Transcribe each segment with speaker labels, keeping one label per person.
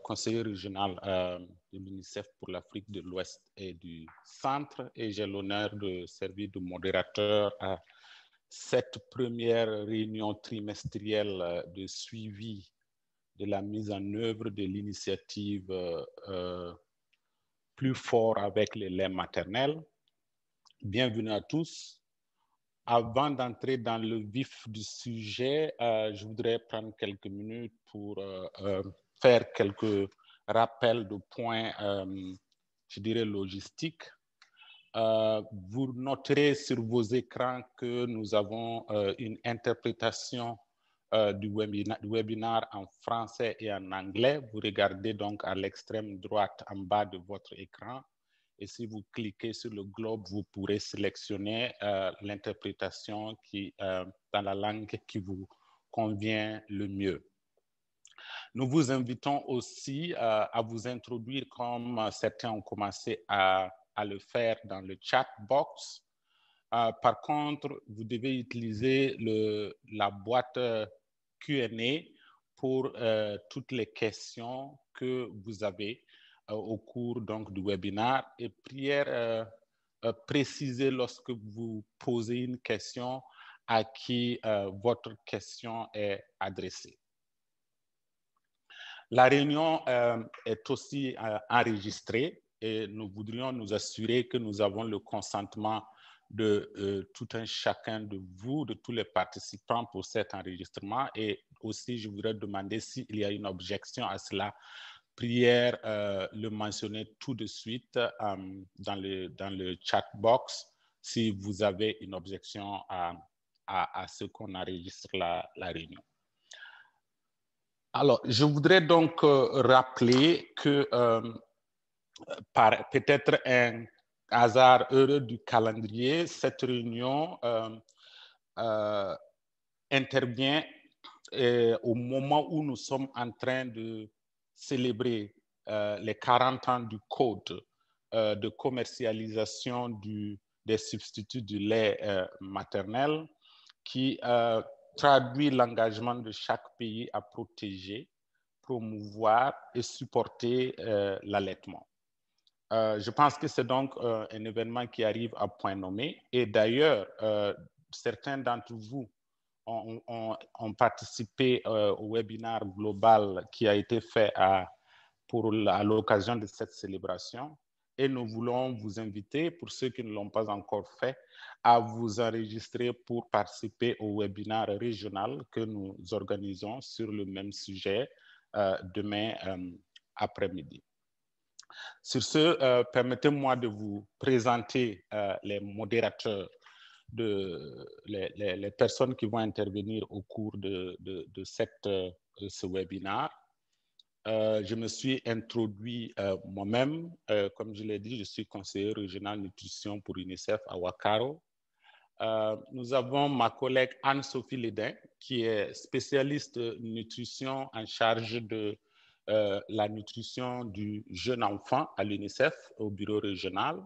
Speaker 1: conseiller régional de l'UNICEF pour l'Afrique de l'Ouest et du Centre, et j'ai l'honneur de servir de modérateur à cette première réunion trimestrielle de suivi de la mise en œuvre de l'initiative Plus fort avec les laits maternels. Bienvenue à tous. Avant d'entrer dans le vif du sujet, je voudrais prendre quelques minutes pour faire quelques rappels de points, je dirais, logistiques. Vous noterez sur vos écrans que nous avons une interprétation du webinaire en français et en anglais. Vous regardez donc à l'extrême droite en bas de votre écran. Et si vous cliquez sur le globe, vous pourrez sélectionner l'interprétation dans la langue qui vous convient le mieux. Nous vous invitons aussi à vous introduire comme certains ont commencé à le faire dans le chat box. Par contre, vous devez utiliser la boîte Q&A pour toutes les questions que vous avez au cours donc, du webinaire. Et prière, précisez lorsque vous posez une question à qui votre question est adressée. La réunion est aussi enregistrée et nous voudrions nous assurer que nous avons le consentement de tout un chacun de vous, de tous les participants pour cet enregistrement. Et aussi, je voudrais demander s'il y a une objection à cela. Prière, le mentionner tout de suite dans le chat box si vous avez une objection à ce qu'on enregistre la réunion. Alors, je voudrais donc rappeler que par peut-être un hasard heureux du calendrier, cette réunion intervient au moment où nous sommes en train de célébrer les 40 ans du code de commercialisation des substituts du lait maternel qui traduit l'engagement de chaque pays à protéger, promouvoir et supporter l'allaitement. Je pense que c'est donc un événement qui arrive à point nommé. Et d'ailleurs, certains d'entre vous ont participé au webinaire global qui a été fait à l'occasion de cette célébration. Et nous voulons vous inviter, pour ceux qui ne l'ont pas encore fait, à vous enregistrer pour participer au webinaire régional que nous organisons sur le même sujet demain après-midi. Sur ce, permettez-moi de vous présenter les modérateurs, les personnes qui vont intervenir au cours de ce webinaire. Je me suis introduit moi-même. Comme je l'ai dit, je suis conseiller régional nutrition pour UNICEF à Ouakaro. Nous avons ma collègue Anne-Sophie Lédin, qui est spécialiste nutrition en charge de la nutrition du jeune enfant à l'UNICEF, au bureau régional.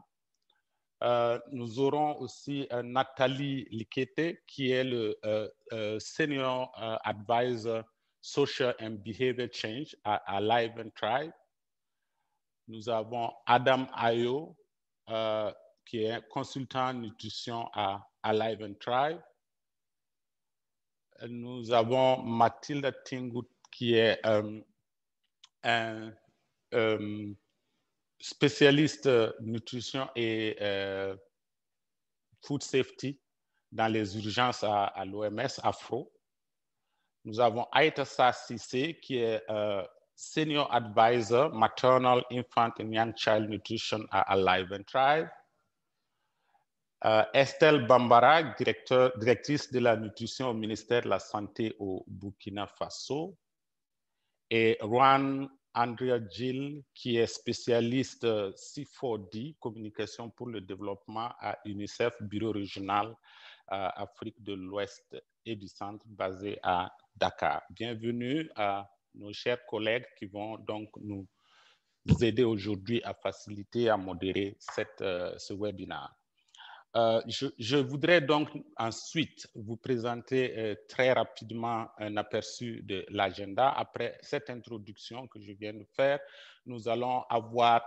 Speaker 1: Nous aurons aussi Nathalie Likete, qui est le Senior Advisor Social and Behavior Change à Live and Thrive. Nous avons Adam Ayo, qui est consultant en nutrition à Live and Thrive. Nous avons Mathilde Tingout, qui est un spécialiste nutrition et food safety dans les urgences à l'OMS, Afro. Nous avons Aïtassa Sissé, qui est Senior Advisor Maternal, Infant and Young Child Nutrition à Live and Thrive. Estelle Bambara, directrice de la nutrition au ministère de la Santé au Burkina Faso. Et Juan Andrea Gil, qui est spécialiste C4D, communication pour le développement à UNICEF, bureau régional Afrique de l'Ouest et du Centre, basé à Dakar. Bienvenue à nos chers collègues qui vont donc nous aider aujourd'hui à faciliter, à modérer ce webinaire. Je voudrais donc ensuite vous présenter très rapidement un aperçu de l'agenda. Après cette introduction que je viens de faire, nous allons avoir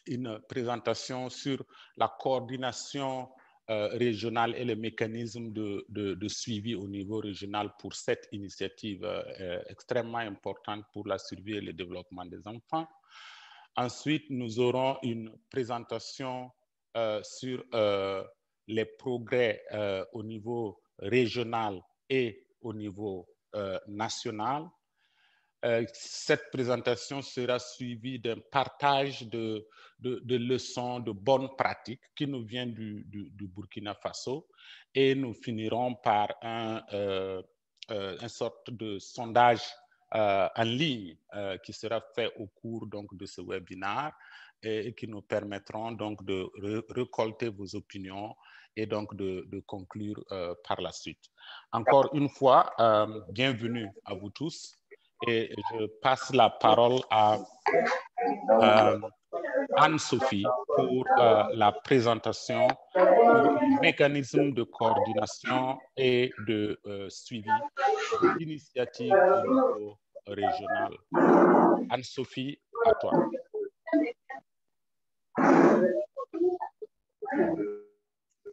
Speaker 1: une présentation sur la coordination régionale et les mécanismes de suivi au niveau régional pour cette initiative extrêmement importante pour la survie et le développement des enfants. Ensuite, nous aurons une présentation sur les progrès au niveau régional et au niveau national. Cette présentation sera suivie d'un partage de leçons, de bonnes pratiques qui nous viennent du Burkina Faso, et nous finirons par une sorte de sondage en ligne qui sera fait au cours donc de ce webinaire et qui nous permettront donc de récolter vos opinions et donc de conclure par la suite. Encore une fois, bienvenue à vous tous. Et je passe la parole à Anne-Sophie pour la présentation du mécanisme de coordination et de suivi de l'initiative au niveau régional. Anne-Sophie, à toi.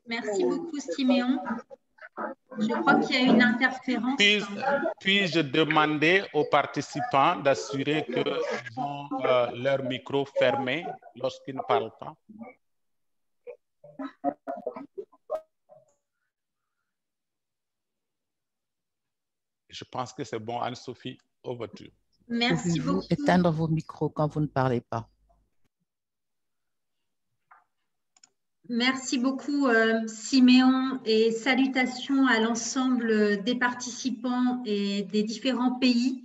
Speaker 2: Merci beaucoup, Siméon. Je crois qu'il y a une interférence.
Speaker 1: Puis-je demander aux participants d'assurer qu'ils ont leur micro fermé lorsqu'ils ne parlent pas? Je pense que c'est bon, Anne-Sophie, over to you.
Speaker 2: Merci beaucoup.
Speaker 3: Pouvez-vous éteindre vos micros quand vous ne parlez pas?
Speaker 2: Merci beaucoup, Siméon, et salutations à l'ensemble des participants et des différents pays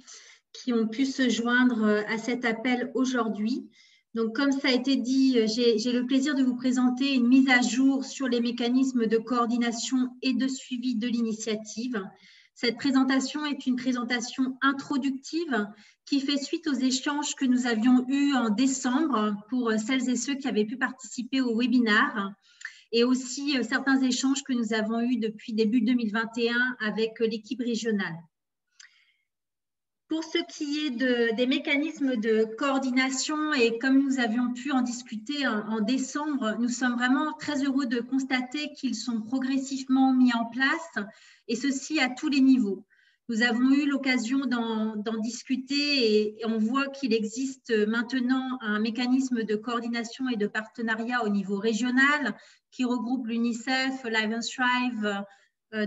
Speaker 2: qui ont pu se joindre à cet appel aujourd'hui. Donc, comme ça a été dit, j'ai le plaisir de vous présenter une mise à jour sur les mécanismes de coordination et de suivi de l'initiative. Cette présentation est une présentation introductive qui fait suite aux échanges que nous avions eus en décembre pour celles et ceux qui avaient pu participer au webinaire, et aussi certains échanges que nous avons eus depuis début 2021 avec l'équipe régionale. Pour ce qui est des mécanismes de coordination, et comme nous avions pu en discuter en décembre, nous sommes vraiment très heureux de constater qu'ils sont progressivement mis en place, et ceci à tous les niveaux. Nous avons eu l'occasion d'en discuter et on voit qu'il existe maintenant un mécanisme de coordination et de partenariat au niveau régional qui regroupe l'UNICEF, Live and Thrive,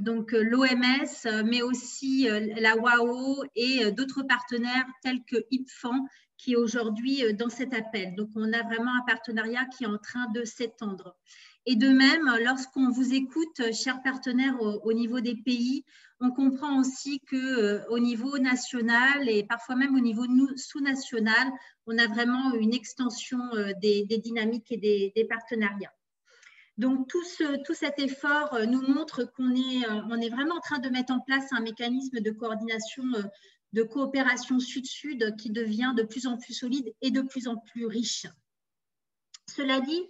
Speaker 2: donc l'OMS, mais aussi la WAO et d'autres partenaires tels que IPFAN qui est aujourd'hui dans cet appel. Donc, on a vraiment un partenariat qui est en train de s'étendre. Et de même, lorsqu'on vous écoute, chers partenaires, au niveau des pays, on comprend aussi qu'au niveau national et parfois même au niveau sous-national, on a vraiment une extension des dynamiques et des partenariats. Donc, tout cet effort nous montre qu'on est vraiment en train de mettre en place un mécanisme de coordination, de coopération sud-sud qui devient de plus en plus solide et de plus en plus riche. Cela dit,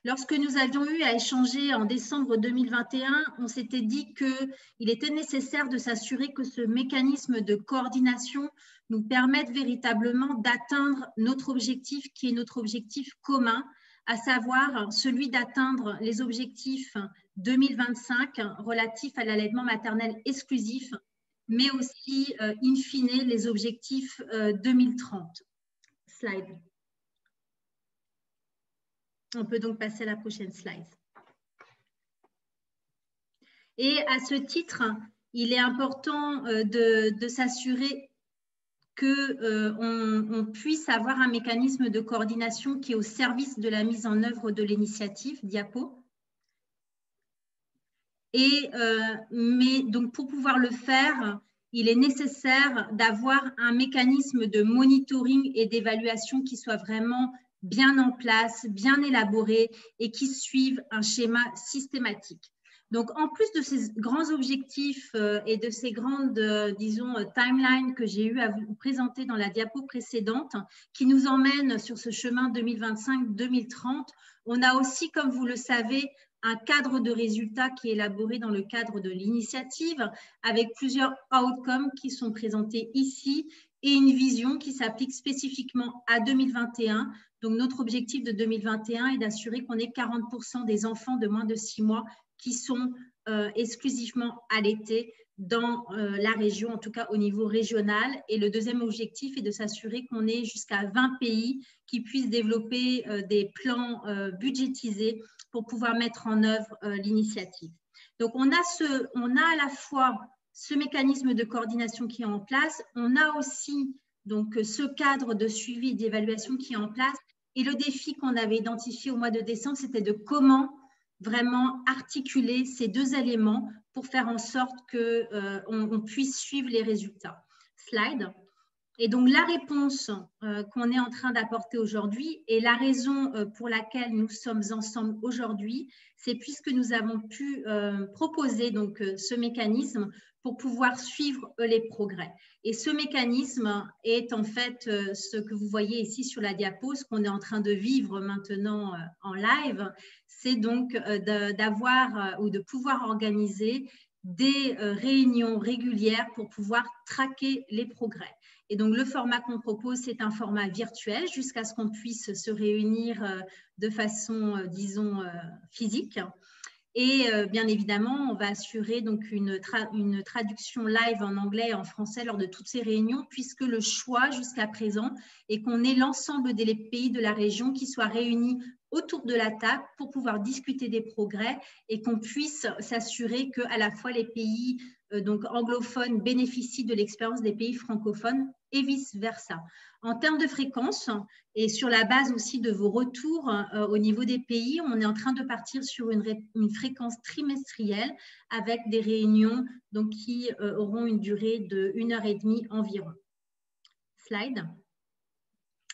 Speaker 2: lorsque nous avions eu à échanger en décembre 2021, on s'était dit qu'il était nécessaire de s'assurer que ce mécanisme de coordination nous permette véritablement d'atteindre notre objectif qui est notre objectif commun, à savoir celui d'atteindre les objectifs 2025 relatifs à l'allaitement maternel exclusif, mais aussi, in fine, les objectifs 2030. Slide. On peut donc passer à la prochaine slide. Et à ce titre, il est important de s'assurer qu'on puisse avoir un mécanisme de coordination qui est au service de la mise en œuvre de l'initiative. Diapo. Mais donc pour pouvoir le faire, il est nécessaire d'avoir un mécanisme de monitoring et d'évaluation qui soit vraiment bien en place, bien élaboré et qui suive un schéma systématique. Donc, en plus de ces grands objectifs et de ces grandes, disons, timelines que j'ai eu à vous présenter dans la diapo précédente, qui nous emmènent sur ce chemin 2025-2030, on a aussi, comme vous le savez, un cadre de résultats qui est élaboré dans le cadre de l'initiative avec plusieurs outcomes qui sont présentés ici et une vision qui s'applique spécifiquement à 2021. Donc, notre objectif de 2021 est d'assurer qu'on ait 40% des enfants de moins de 6 mois qui sont exclusivement allaités dans la région, en tout cas au niveau régional. Et le deuxième objectif est de s'assurer qu'on ait jusqu'à 20 pays qui puissent développer des plans budgétisés pour pouvoir mettre en œuvre l'initiative. Donc, on a à la fois ce mécanisme de coordination qui est en place, on a aussi donc, ce cadre de suivi et d'évaluation qui est en place. Et le défi qu'on avait identifié au mois de décembre, c'était de comment vraiment articuler ces deux éléments pour faire en sorte qu'on puisse suivre les résultats. Slide. Et donc, la réponse qu'on est en train d'apporter aujourd'hui et la raison pour laquelle nous sommes ensemble aujourd'hui, c'est puisque nous avons pu proposer donc, ce mécanisme pour pouvoir suivre les progrès. Et ce mécanisme est en fait ce que vous voyez ici sur la diapo, ce qu'on est en train de vivre maintenant en live, c'est donc d'avoir ou de pouvoir organiser des réunions régulières pour pouvoir traquer les progrès. Et donc, le format qu'on propose, c'est un format virtuel jusqu'à ce qu'on puisse se réunir de façon, disons, physique. Et bien évidemment, on va assurer donc une traduction live en anglais et en français lors de toutes ces réunions, puisque le choix jusqu'à présent est qu'on ait l'ensemble des pays de la région qui soient réunis autour de la table pour pouvoir discuter des progrès et qu'on puisse s'assurer qu'à la fois les pays donc anglophones bénéficient de l'expérience des pays francophones et vice-versa. En termes de fréquence et sur la base aussi de vos retours au niveau des pays, on est en train de partir sur une fréquence trimestrielle avec des réunions donc, qui auront une durée de 1h30 environ. Slide.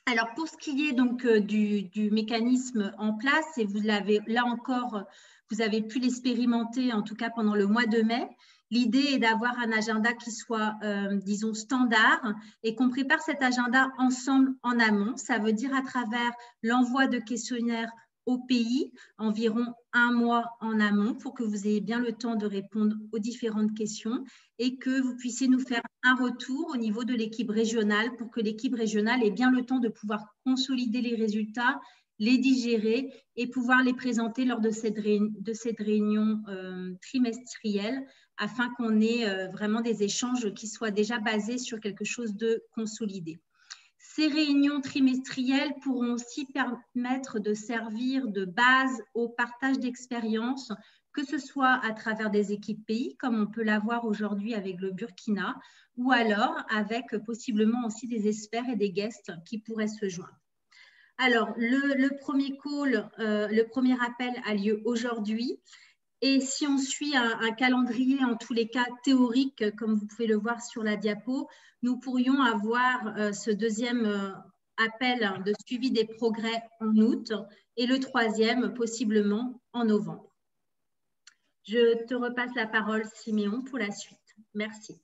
Speaker 2: Alors, pour ce qui est donc du mécanisme en place, et vous l'avez là encore, vous avez pu l'expérimenter en tout cas pendant le mois de mai, l'idée est d'avoir un agenda qui soit, disons, standard et qu'on prépare cet agenda ensemble en amont. Ça veut dire à travers l'envoi de questionnaires au pays, environ 1 mois en amont pour que vous ayez bien le temps de répondre aux différentes questions et que vous puissiez nous faire un retour au niveau de l'équipe régionale pour que l'équipe régionale ait bien le temps de pouvoir consolider les résultats, les digérer et pouvoir les présenter lors de cette réunion trimestrielle afin qu'on ait vraiment des échanges qui soient déjà basés sur quelque chose de consolidé. Ces réunions trimestrielles pourront aussi permettre de servir de base au partage d'expériences, que ce soit à travers des équipes pays, comme on peut l'avoir aujourd'hui avec le Burkina, ou alors avec possiblement aussi des experts et des guests qui pourraient se joindre. Alors, le premier call, le premier appel a lieu aujourd'hui. Et si on suit un calendrier, en tous les cas théorique, comme vous pouvez le voir sur la diapo, nous pourrions avoir ce deuxième appel de suivi des progrès en août et le troisième possiblement en novembre. Je te repasse la parole, Siméon, pour la suite. Merci.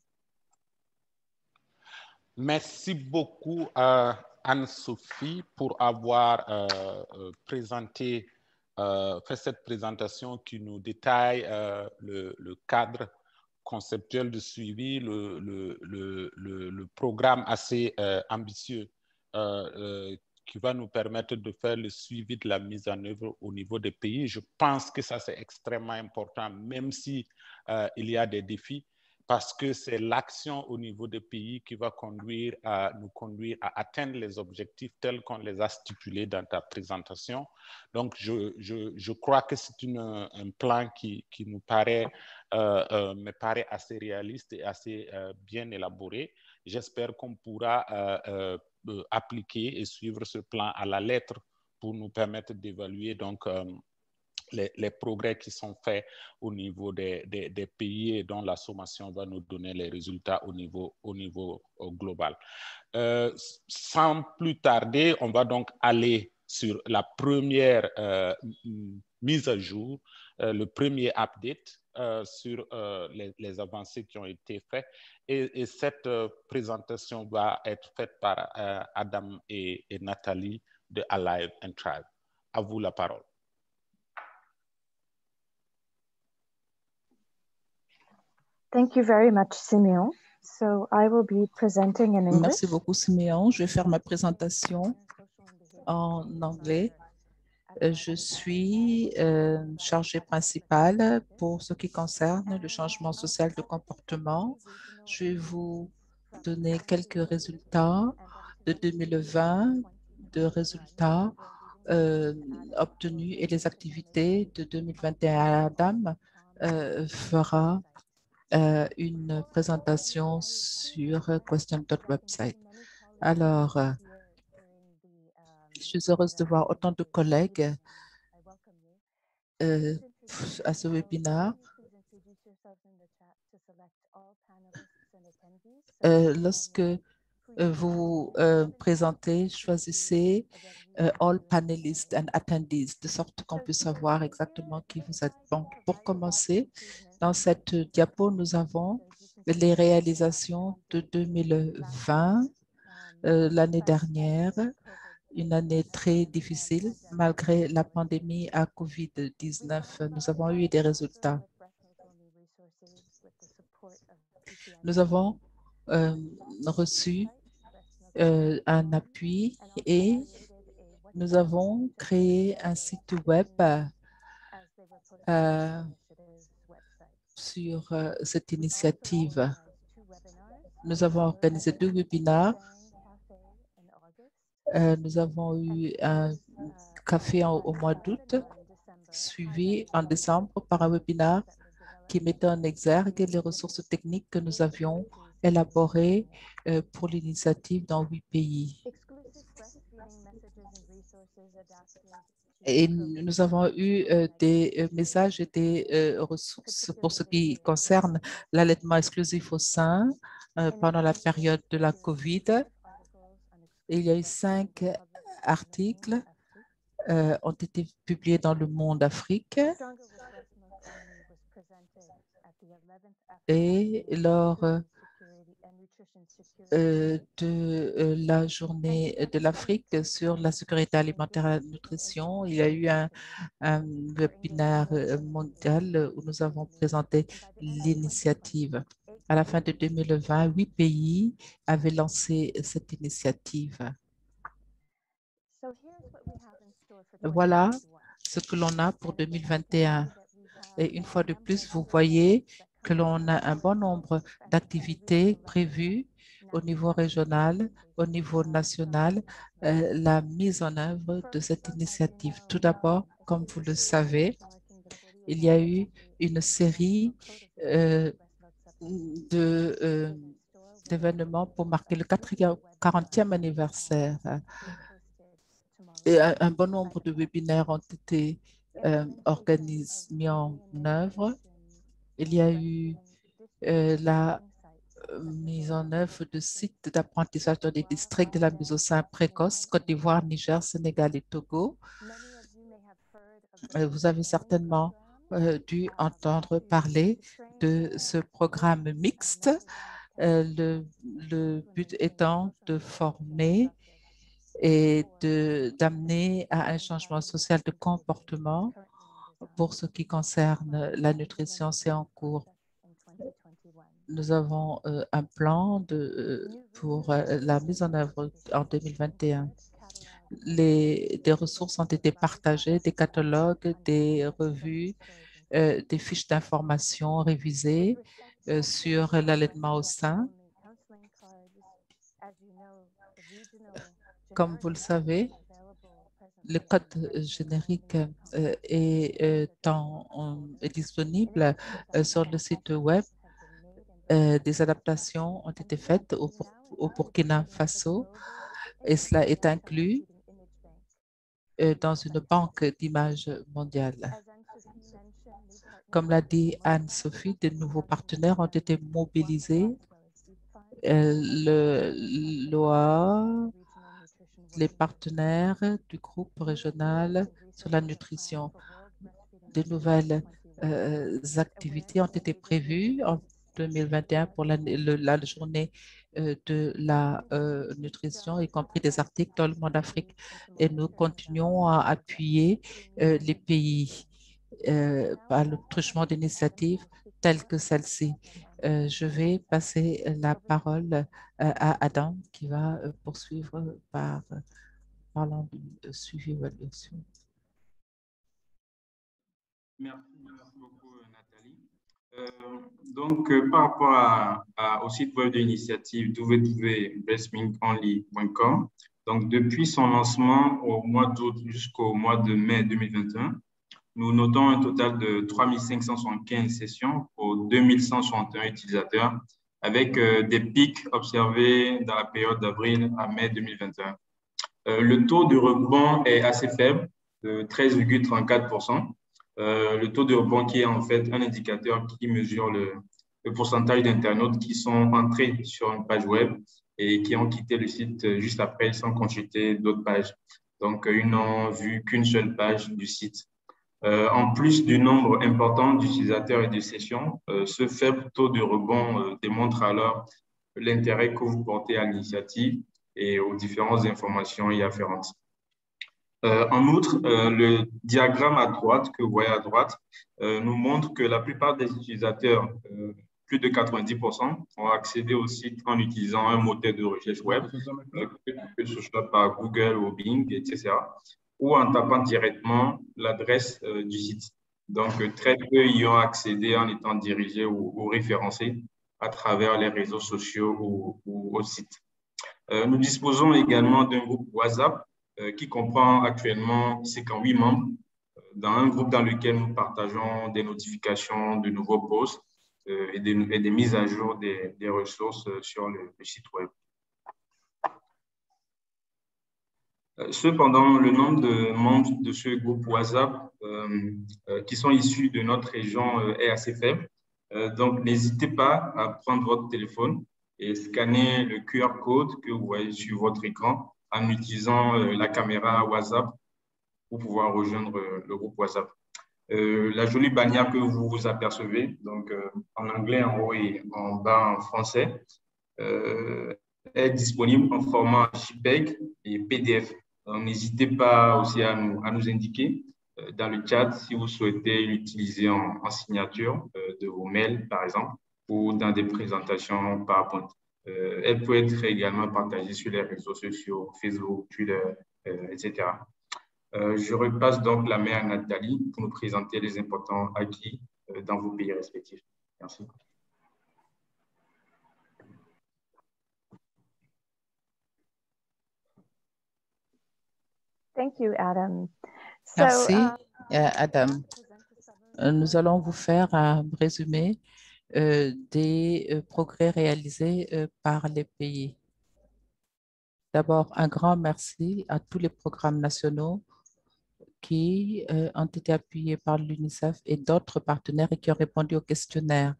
Speaker 1: Merci beaucoup, Anne-Sophie, pour avoir fait cette présentation qui nous détaille le cadre conceptuel de suivi, le programme assez ambitieux qui va nous permettre de faire le suivi de la mise en œuvre au niveau des pays. Je pense que ça, c'est extrêmement important, même si il y a des défis, parce que c'est l'action au niveau des pays qui va nous conduire à atteindre les objectifs tels qu'on les a stipulés dans ta présentation. Donc, je crois que c'est un plan qui me paraît assez réaliste et assez bien élaboré. J'espère qu'on pourra appliquer et suivre ce plan à la lettre pour nous permettre d'évaluer donc les progrès qui sont faits au niveau des pays et dont la sommation va nous donner les résultats au niveau global. Sans plus tarder, on va donc aller sur la première mise à jour, le premier update sur les avancées qui ont été faites. Et cette présentation va être faite par Adam et Nathalie de Alive and Thrive. À vous la parole.
Speaker 4: Thank you very much, Simeon. So I will be presenting in English.
Speaker 3: Merci beaucoup, Siméon. Je vais faire ma présentation en anglais. Je suis chargée principale pour ce qui concerne le changement social de comportement. Je vais vous donner quelques résultats de 2020, de résultats obtenus et les activités de 2021. Adam fera une présentation sur question.website. Alors, je suis heureuse de voir autant de collègues à ce webinaire. Lorsque vous présentez, choisissez all panelists and attendees, de sorte qu'on puisse savoir exactement qui vous êtes. Bon, pour commencer, dans cette diapo, nous avons les réalisations de 2020, l'année dernière, une année très difficile. Malgré la pandémie à COVID-19, nous avons eu des résultats. Nous avons reçu un appui et nous avons créé un site web sur cette initiative. Nous avons organisé 2 webinaires. Nous avons eu un café au mois d'août, suivi en décembre par un webinaire qui mettait en exergue les ressources techniques que nous avions élaborées pour l'initiative dans 8 pays. Et nous avons eu des messages et des ressources pour ce qui concerne l'allaitement exclusif au sein pendant la période de la COVID. Il y a eu 5 articles ont été publiés dans Le Monde Afrique. Et lors de la journée de l'Afrique sur la sécurité alimentaire et la nutrition, il y a eu un webinaire mondial où nous avons présenté l'initiative. À la fin de 2020, 8 pays avaient lancé cette initiative. Voilà ce que l'on a pour 2021. Et une fois de plus, vous voyez que l'on a un bon nombre d'activités prévues au niveau régional, au niveau national, la mise en œuvre de cette initiative. Tout d'abord, comme vous le savez, il y a eu une série d'événements pour marquer le 40e anniversaire. Et un bon nombre de webinaires ont été mis en œuvre. Il y a eu la mise en œuvre de sites d'apprentissage dans les districts de la mise au sein précoce, Côte d'Ivoire, Niger, Sénégal et Togo. Vous avez certainement dû entendre parler de ce programme mixte, le but étant de former et d'amener à un changement social de comportement. Pour ce qui concerne la nutrition, c'est en cours. Nous avons un plan pour la mise en œuvre en 2021. Des ressources ont été partagées, des catalogues, des revues, des fiches d'information révisées sur l'allaitement au sein. Comme vous le savez, le code générique est disponible sur le site web. Des adaptations ont été faites au Burkina Faso et cela est inclus dans une banque d'images mondiale. Comme l'a dit Anne-Sophie, de nouveaux partenaires ont été mobilisés. L'OA, les partenaires du groupe régional sur la nutrition. De nouvelles activités ont été prévues en 2021 pour la journée de la nutrition, y compris des articles dans le monde Afrique. Et nous continuons à appuyer les pays par le truchement d'initiatives telles que celle-ci. Je vais passer la parole à Adam qui va poursuivre par parlant du suivi évaluation.
Speaker 5: Merci beaucoup, Nathalie. Par rapport au site web de l'initiative www.breastmilkonly.com, donc depuis son lancement au mois d'août jusqu'au mois de mai 2021, nous notons un total de 3575 sessions pour 2161 utilisateurs, avec des pics observés dans la période d'avril à mai 2021. Le taux de rebond est assez faible, de 13,34%. Le taux de rebond qui est en fait un indicateur qui mesure le pourcentage d'internautes qui sont entrés sur une page web et qui ont quitté le site juste après sans consulter d'autres pages. Donc, ils n'ont vu qu'une seule page du site. En plus du nombre important d'utilisateurs et de sessions, ce faible taux de rebond démontre alors l'intérêt que vous portez à l'initiative et aux différentes informations y afférentes. En outre, le diagramme à droite, que vous voyez à droite, nous montre que la plupart des utilisateurs, plus de 90%, ont accédé au site en utilisant un moteur de recherche web, que ce soit par Google ou Bing, etc., ou en tapant directement l'adresse du site. Donc, très peu y ont accédé en étant dirigés ou référencés à travers les réseaux sociaux ou au site. Nous disposons également d'un groupe WhatsApp qui comprend actuellement 58 membres, dans un groupe dans lequel nous partageons des notifications de nouveaux posts et des mises à jour des ressources sur le site web. Cependant, le nombre de membres de ce groupe WhatsApp qui sont issus de notre région est assez faible. Donc, n'hésitez pas à prendre votre téléphone et scanner le QR code que vous voyez sur votre écran en utilisant la caméra WhatsApp pour pouvoir rejoindre le groupe WhatsApp. La jolie bannière que vous apercevez, donc en anglais en haut et en bas en français, est disponible en format JPEG et PDF. N'hésitez pas aussi à nous indiquer dans le chat si vous souhaitez l'utiliser en signature de vos mails, par exemple, ou dans des présentations PowerPoint. Elle peut être également partagée sur les réseaux sociaux, Facebook, Twitter, etc. Je repasse donc la main à Nathalie pour nous présenter les importants acquis dans vos pays respectifs. Merci.
Speaker 4: Thank you, Adam.
Speaker 3: Merci, Adam. Nous allons vous faire un résumé des progrès réalisés par les pays. D'abord, un grand merci à tous les programmes nationaux qui ont été appuyés par l'UNICEF et d'autres partenaires et qui ont répondu au questionnaire.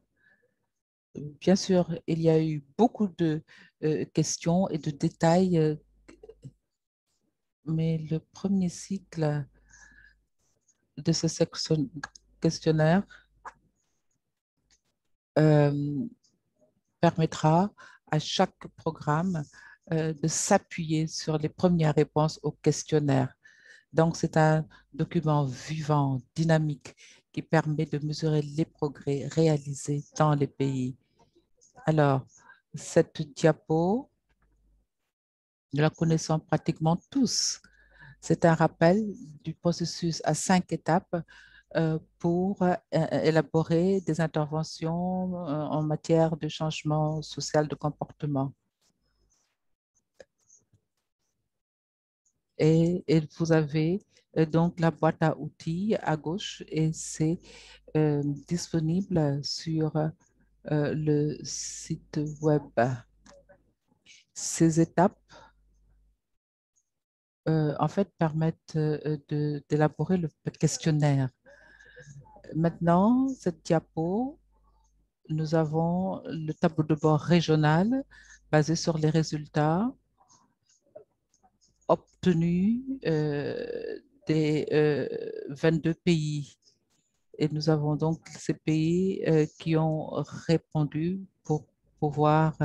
Speaker 3: Bien sûr, il y a eu beaucoup de questions et de détails, mais le premier cycle de ce questionnaire permettra à chaque programme de s'appuyer sur les premières réponses au questionnaire. Donc, c'est un document vivant, dynamique, qui permet de mesurer les progrès réalisés dans les pays. Alors, cette diapo, nous la connaissons pratiquement tous. C'est un rappel du processus à 5 étapes pour élaborer des interventions en matière de changement social de comportement. Et vous avez donc la boîte à outils à gauche et c'est disponible sur le site web. Ces étapes en fait permettent d'élaborer le questionnaire. Maintenant, cette diapo, nous avons le tableau de bord régional basé sur les résultats obtenus des 22 pays. Et nous avons donc ces pays qui ont répondu pour pouvoir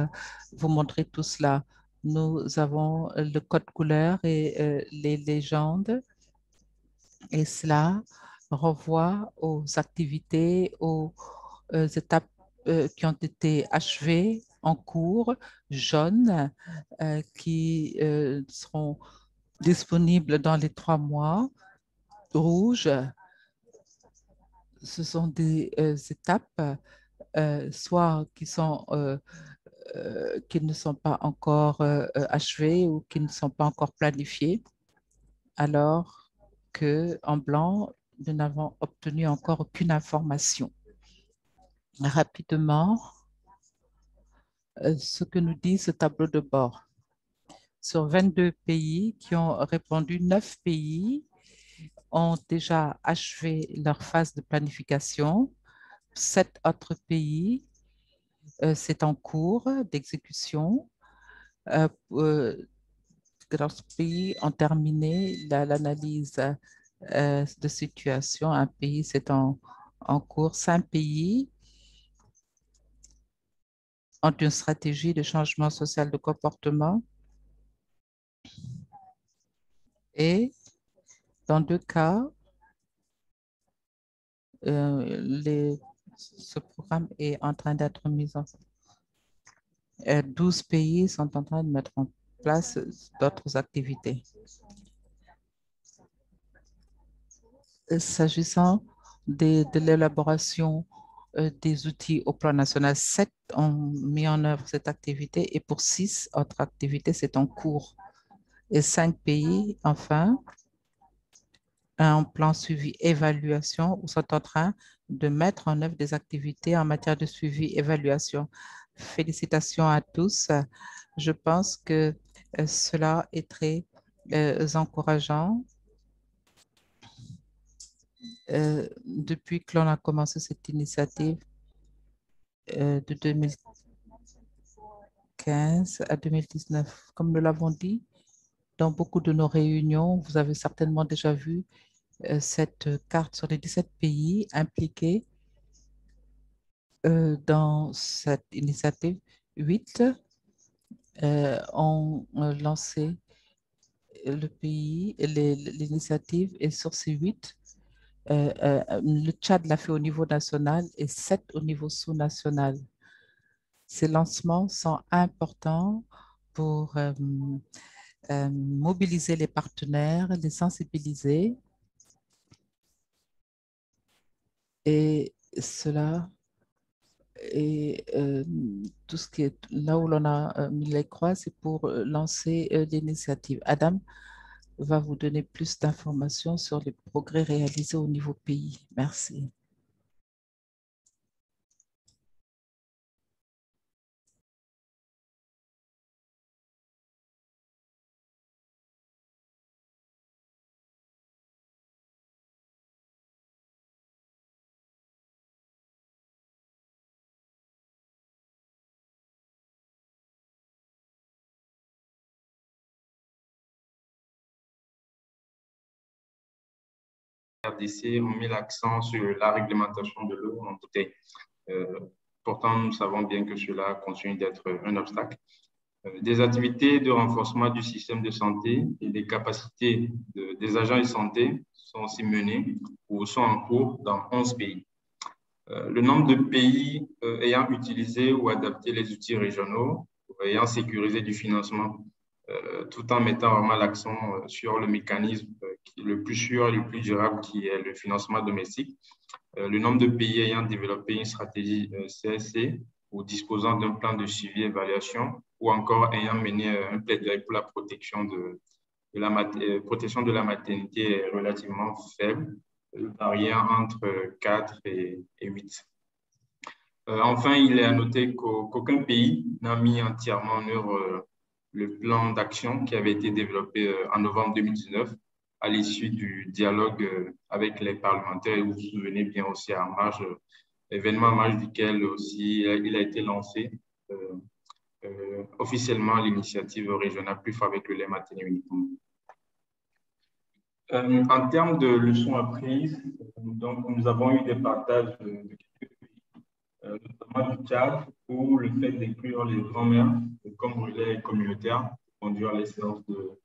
Speaker 3: vous montrer tout cela. Nous avons le code couleur et les légendes. Et cela renvoie aux activités, aux étapes qui ont été achevés en cours, jaunes, qui seront disponibles dans les 3 mois, rouges. Ce sont des étapes soit qui ne sont pas encore achevées ou qui ne sont pas encore planifiées, alors qu'en blanc, nous n'avons obtenu encore aucune information. Rapidement, ce que nous dit ce tableau de bord. Sur 22 pays qui ont répondu, 9 pays ont déjà achevé leur phase de planification. 7 autres pays, c'est en cours d'exécution. 14 pays ont terminé l'analyse de situation. Un pays, c'est en cours. 5 pays ont une stratégie de changement social de comportement. Et dans 2 cas, ce programme est en train d'être mis en place. 12 pays sont en train de mettre en place d'autres activités. S'agissant de l'élaboration des outils au plan national, 7 ont mis en œuvre cette activité et pour 6 autres activités, c'est en cours. Et 5 pays, enfin, un plan suivi-évaluation ou sont en train de mettre en œuvre des activités en matière de suivi-évaluation. Félicitations à tous. Je pense que cela est très encourageant. Depuis que l'on a commencé cette initiative de 2015 à 2019, comme nous l'avons dit, dans beaucoup de nos réunions, vous avez certainement déjà vu cette carte sur les 17 pays impliqués dans cette initiative. 8 ont lancé le pays, l'initiative, et sur ces 8, le Tchad l'a fait au niveau national et 7 au niveau sous-national. Ces lancements sont importants pour mobiliser les partenaires, les sensibiliser. Et cela est tout ce qui est là où l'on a mis les croix, c'est pour lancer l'initiative. Adam va vous donner plus d'informations sur les progrès réalisés au niveau pays. Merci.
Speaker 5: RDC ont mis l'accent sur la réglementation de l'eau en bouteille. Pourtant, nous savons bien que cela continue d'être un obstacle. Des activités de renforcement du système de santé et des capacités des agents de santé sont aussi menées ou sont en cours dans 11 pays. Le nombre de pays ayant utilisé ou adapté les outils régionaux, ayant sécurisé du financement, tout en mettant vraiment l'accent sur le mécanisme le plus sûr et le plus durable qui est le financement domestique. Le nombre de pays ayant développé une stratégie CSC ou disposant d'un plan de suivi et évaluation ou encore ayant mené un plaidoyer pour la protection de la maternité est relativement faible, variant entre 4 et 8. Enfin, il est à noter qu'aucun pays n'a mis entièrement en œuvre le plan d'action qui avait été développé en novembre 2019 à l'issue du dialogue avec les parlementaires. Vous vous souvenez bien aussi événement en marge duquel aussi il a été lancé officiellement l'initiative régionale Plus fort avec le lait materné uniquement. En termes de leçons apprises, donc, nous avons eu des partages de quelques pays, notamment du Tchad, où le fait d'inclure les grands-mères comme relais communautaire pour conduire les séances de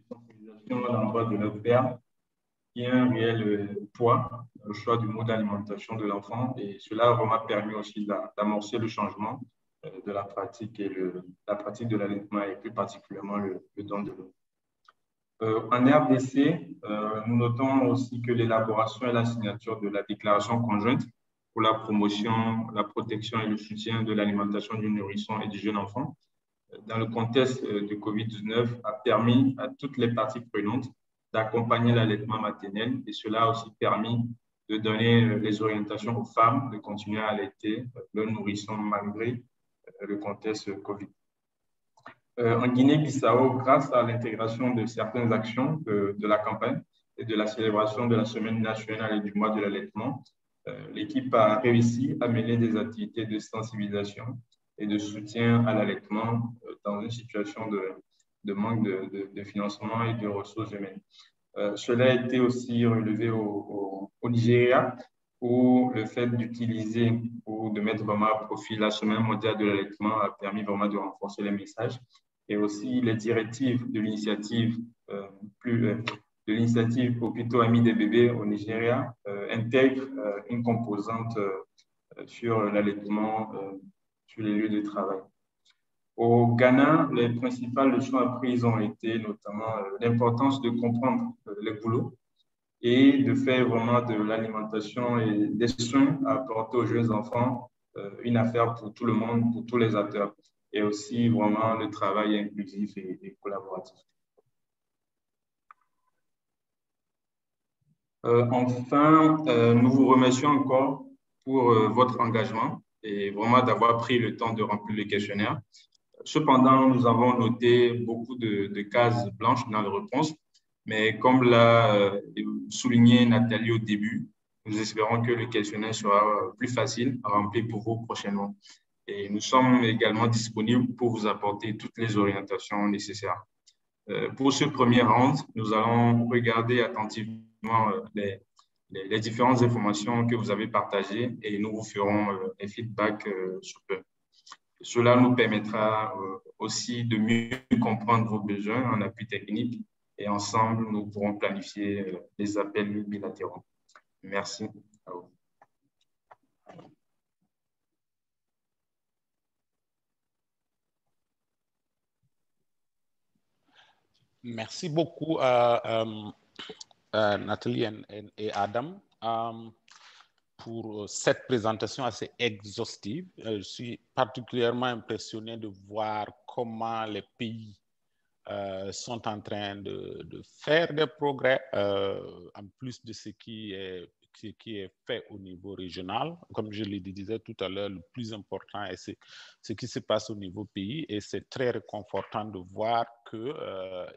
Speaker 5: sensibilisation à l'endroit de leur père, qui a un réel poids le choix du mode d'alimentation de l'enfant et cela a vraiment permis aussi d'amorcer le changement de la pratique et la pratique de l'allaitement et plus particulièrement le don de l'eau. En RDC, nous notons aussi que l'élaboration et la signature de la déclaration conjointe pour la promotion, la protection et le soutien de l'alimentation du nourrisson et du jeune enfant dans le contexte de COVID-19 a permis à toutes les parties prenantes d'accompagner l'allaitement maternel et cela a aussi permis de donner les orientations aux femmes de continuer à allaiter leur nourrisson malgré le contexte COVID. En Guinée-Bissau, grâce à l'intégration de certaines actions de la campagne et de la célébration de la Semaine nationale et du mois de l'allaitement, l'équipe a réussi à mener des activités de sensibilisation et de soutien à l'allaitement dans une situation de manque de financement et de ressources humaines. Cela a été aussi relevé au Nigeria, où le fait d'utiliser ou de mettre vraiment à profit la Semaine mondiale de l'allaitement a permis vraiment de renforcer les messages et aussi les directives de l'initiative Hôpitaux Amis des bébés au Nigeria intègrent une composante sur l'allaitement sur les lieux de travail. Au Ghana, les principales leçons apprises ont été notamment l'importance de comprendre les boulots et de faire vraiment de l'alimentation et des soins à apporter aux jeunes enfants une affaire pour tout le monde, pour tous les acteurs, et aussi vraiment le travail inclusif et collaboratif. Enfin, nous vous remercions encore pour votre engagement et vraiment d'avoir pris le temps de remplir le questionnaire. Cependant, nous avons noté beaucoup de cases blanches dans les réponses, mais comme l'a souligné Nathalie au début, nous espérons que le questionnaire sera plus facile à remplir pour vous prochainement. Et nous sommes également disponibles pour vous apporter toutes les orientations nécessaires. Pour ce premier round, nous allons regarder attentivement les différentes informations que vous avez partagées et nous vous ferons un feedback sous peu. Cela nous permettra aussi de mieux comprendre vos besoins en appui technique et ensemble, nous pourrons planifier les appels bilatéraux. Merci à vous.
Speaker 1: Merci beaucoup, Nathalie et Adam, pour cette présentation assez exhaustive. Je suis particulièrement impressionné de voir comment les pays sont en train de faire des progrès, en plus de ce qui est fait au niveau régional. Comme je le disais tout à l'heure, le plus important est ce qui se passe au niveau pays et c'est très réconfortant de voir qu'il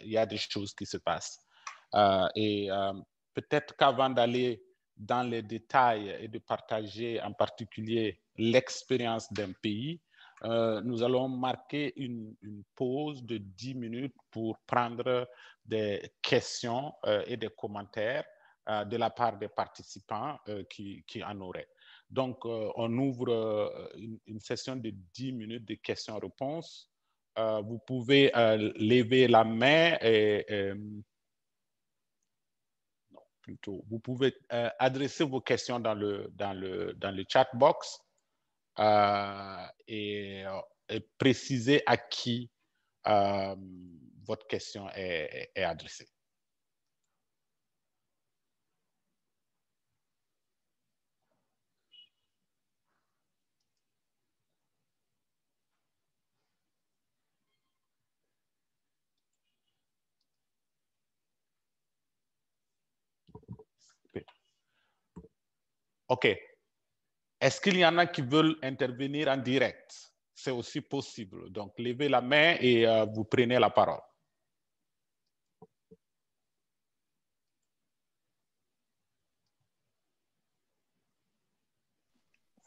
Speaker 1: y a des choses qui se passent. Peut-être qu'avant d'aller dans les détails et de partager en particulier l'expérience d'un pays, nous allons marquer une pause de 10 minutes pour prendre des questions et des commentaires de la part des participants qui en auraient. Donc, on ouvre une session de 10 minutes de questions-réponses. Vous pouvez lever la main et vous pouvez adresser vos questions dans le chat box et préciser à qui votre question est adressée. OK. Est-ce qu'il y en a qui veulent intervenir en direct? C'est aussi possible. Donc, levez la main et vous prenez la parole.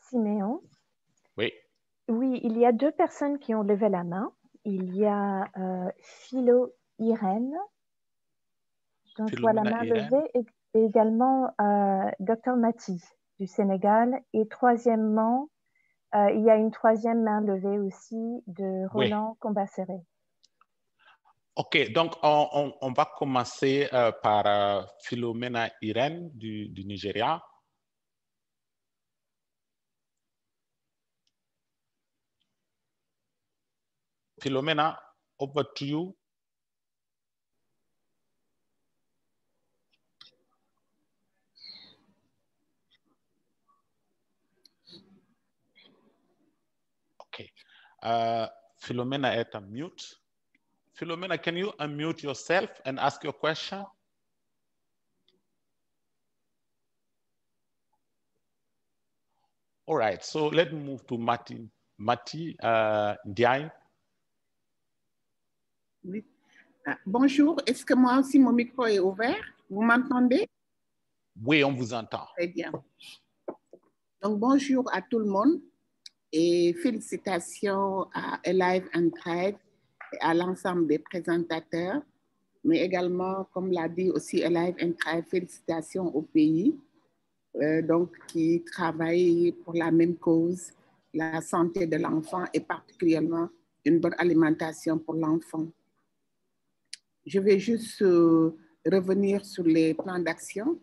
Speaker 4: Siméon?
Speaker 1: Oui.
Speaker 4: Oui, il y a 2 personnes qui ont levé la main. Il y a Philo Irène, dont je vois la main levée, et également Dr Mati du Sénégal. Et troisièmement, il y a une troisième main levée aussi de Roland Combasséré.
Speaker 1: OK, donc on va commencer par Philomena Irène du Nigeria. Philomena, over to you. Okay. Philomena est en mute. Philomena, can you unmute yourself and ask your question? All right, so let's move to Mati Ndiaye.
Speaker 6: Oui. Bonjour, est-ce que moi aussi mon micro est ouvert? Vous m'entendez?
Speaker 1: Oui, on vous entend.
Speaker 6: Très bien. Donc bonjour à tout le monde et félicitations à Alive and Thrive et à l'ensemble des présentateurs, mais également, comme l'a dit aussi Alive and Thrive, félicitations au pays. Donc, qui travaillent pour la même cause, la santé de l'enfant et particulièrement une bonne alimentation pour l'enfant. Je vais juste revenir sur les plans d'action.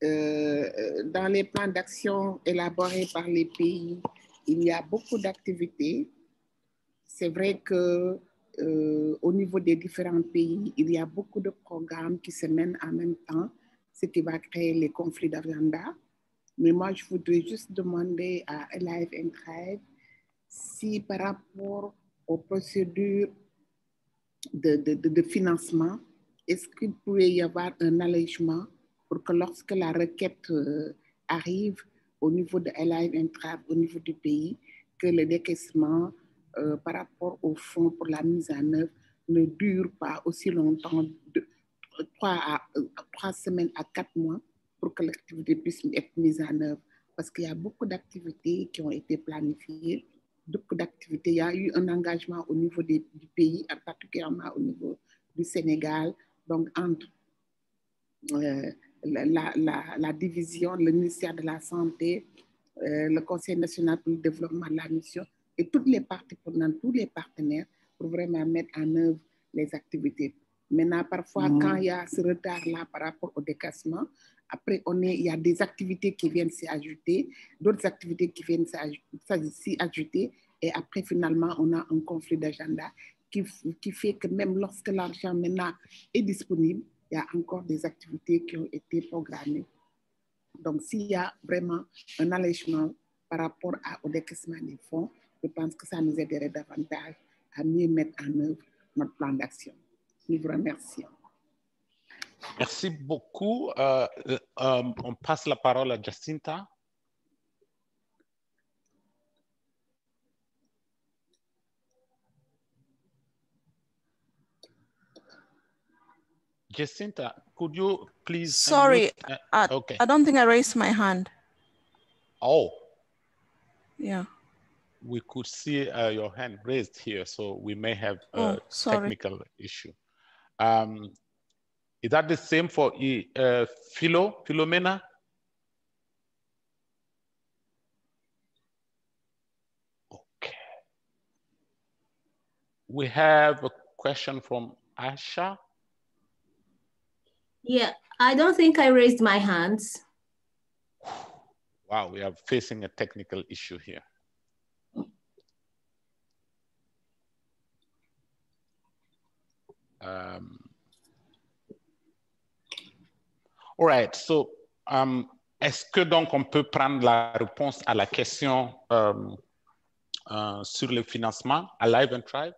Speaker 6: Dans les plans d'action élaborés par les pays, il y a beaucoup d'activités. C'est vrai que au niveau des différents pays, il y a beaucoup de programmes qui se mènent en même temps, ce qui va créer les conflits d'agenda. Mais moi, je voudrais juste demander à Alive and Thrive si par rapport aux procédures de financement, est-ce qu'il pourrait y avoir un allègement pour que lorsque la requête arrive au niveau de Alive and Thrive, au niveau du pays, que le décaissement par rapport au fonds pour la mise en œuvre ne dure pas aussi longtemps, de 3 semaines à 4 mois, pour que l'activité puisse être mise en œuvre. Parce qu'il y a beaucoup d'activités qui ont été planifiées, beaucoup d'activités. Il y a eu un engagement au niveau du pays, particulièrement au niveau du Sénégal, donc entre la division, le ministère de la Santé, le Conseil national pour le développement de la mission et toutes les parties prenantes, tous les partenaires pour vraiment mettre en œuvre les activités. Maintenant, parfois, quand il y a ce retard-là par rapport au décaissement, après, il y a des activités qui viennent s'y ajouter, d'autres activités qui viennent s'y ajouter, et après, finalement, on a un conflit d'agenda qui fait que même lorsque l'argent maintenant est disponible, il y a encore des activités qui ont été programmées. Donc, s'il y a vraiment un allègement par rapport au décaissement des fonds, je pense que ça nous aiderait davantage à mieux mettre en œuvre notre plan d'action. Nous vous remercions.
Speaker 1: Merci beaucoup. On passe la parole à Jacinta. Jacinta, could you please...
Speaker 7: Sorry,
Speaker 1: okay.
Speaker 7: I don't think I raised my hand.
Speaker 1: Oh.
Speaker 7: Yeah.
Speaker 1: We could see your hand raised here, so we may have a technical issue. Is that the same for Philomena? Okay. We have a question from Asha.
Speaker 8: Yeah, I don't think I raised my hands.
Speaker 1: Wow, we are facing a technical issue here. All right, so est-ce que donc on peut prendre la réponse à la question sur le financement à Alive and Thrive?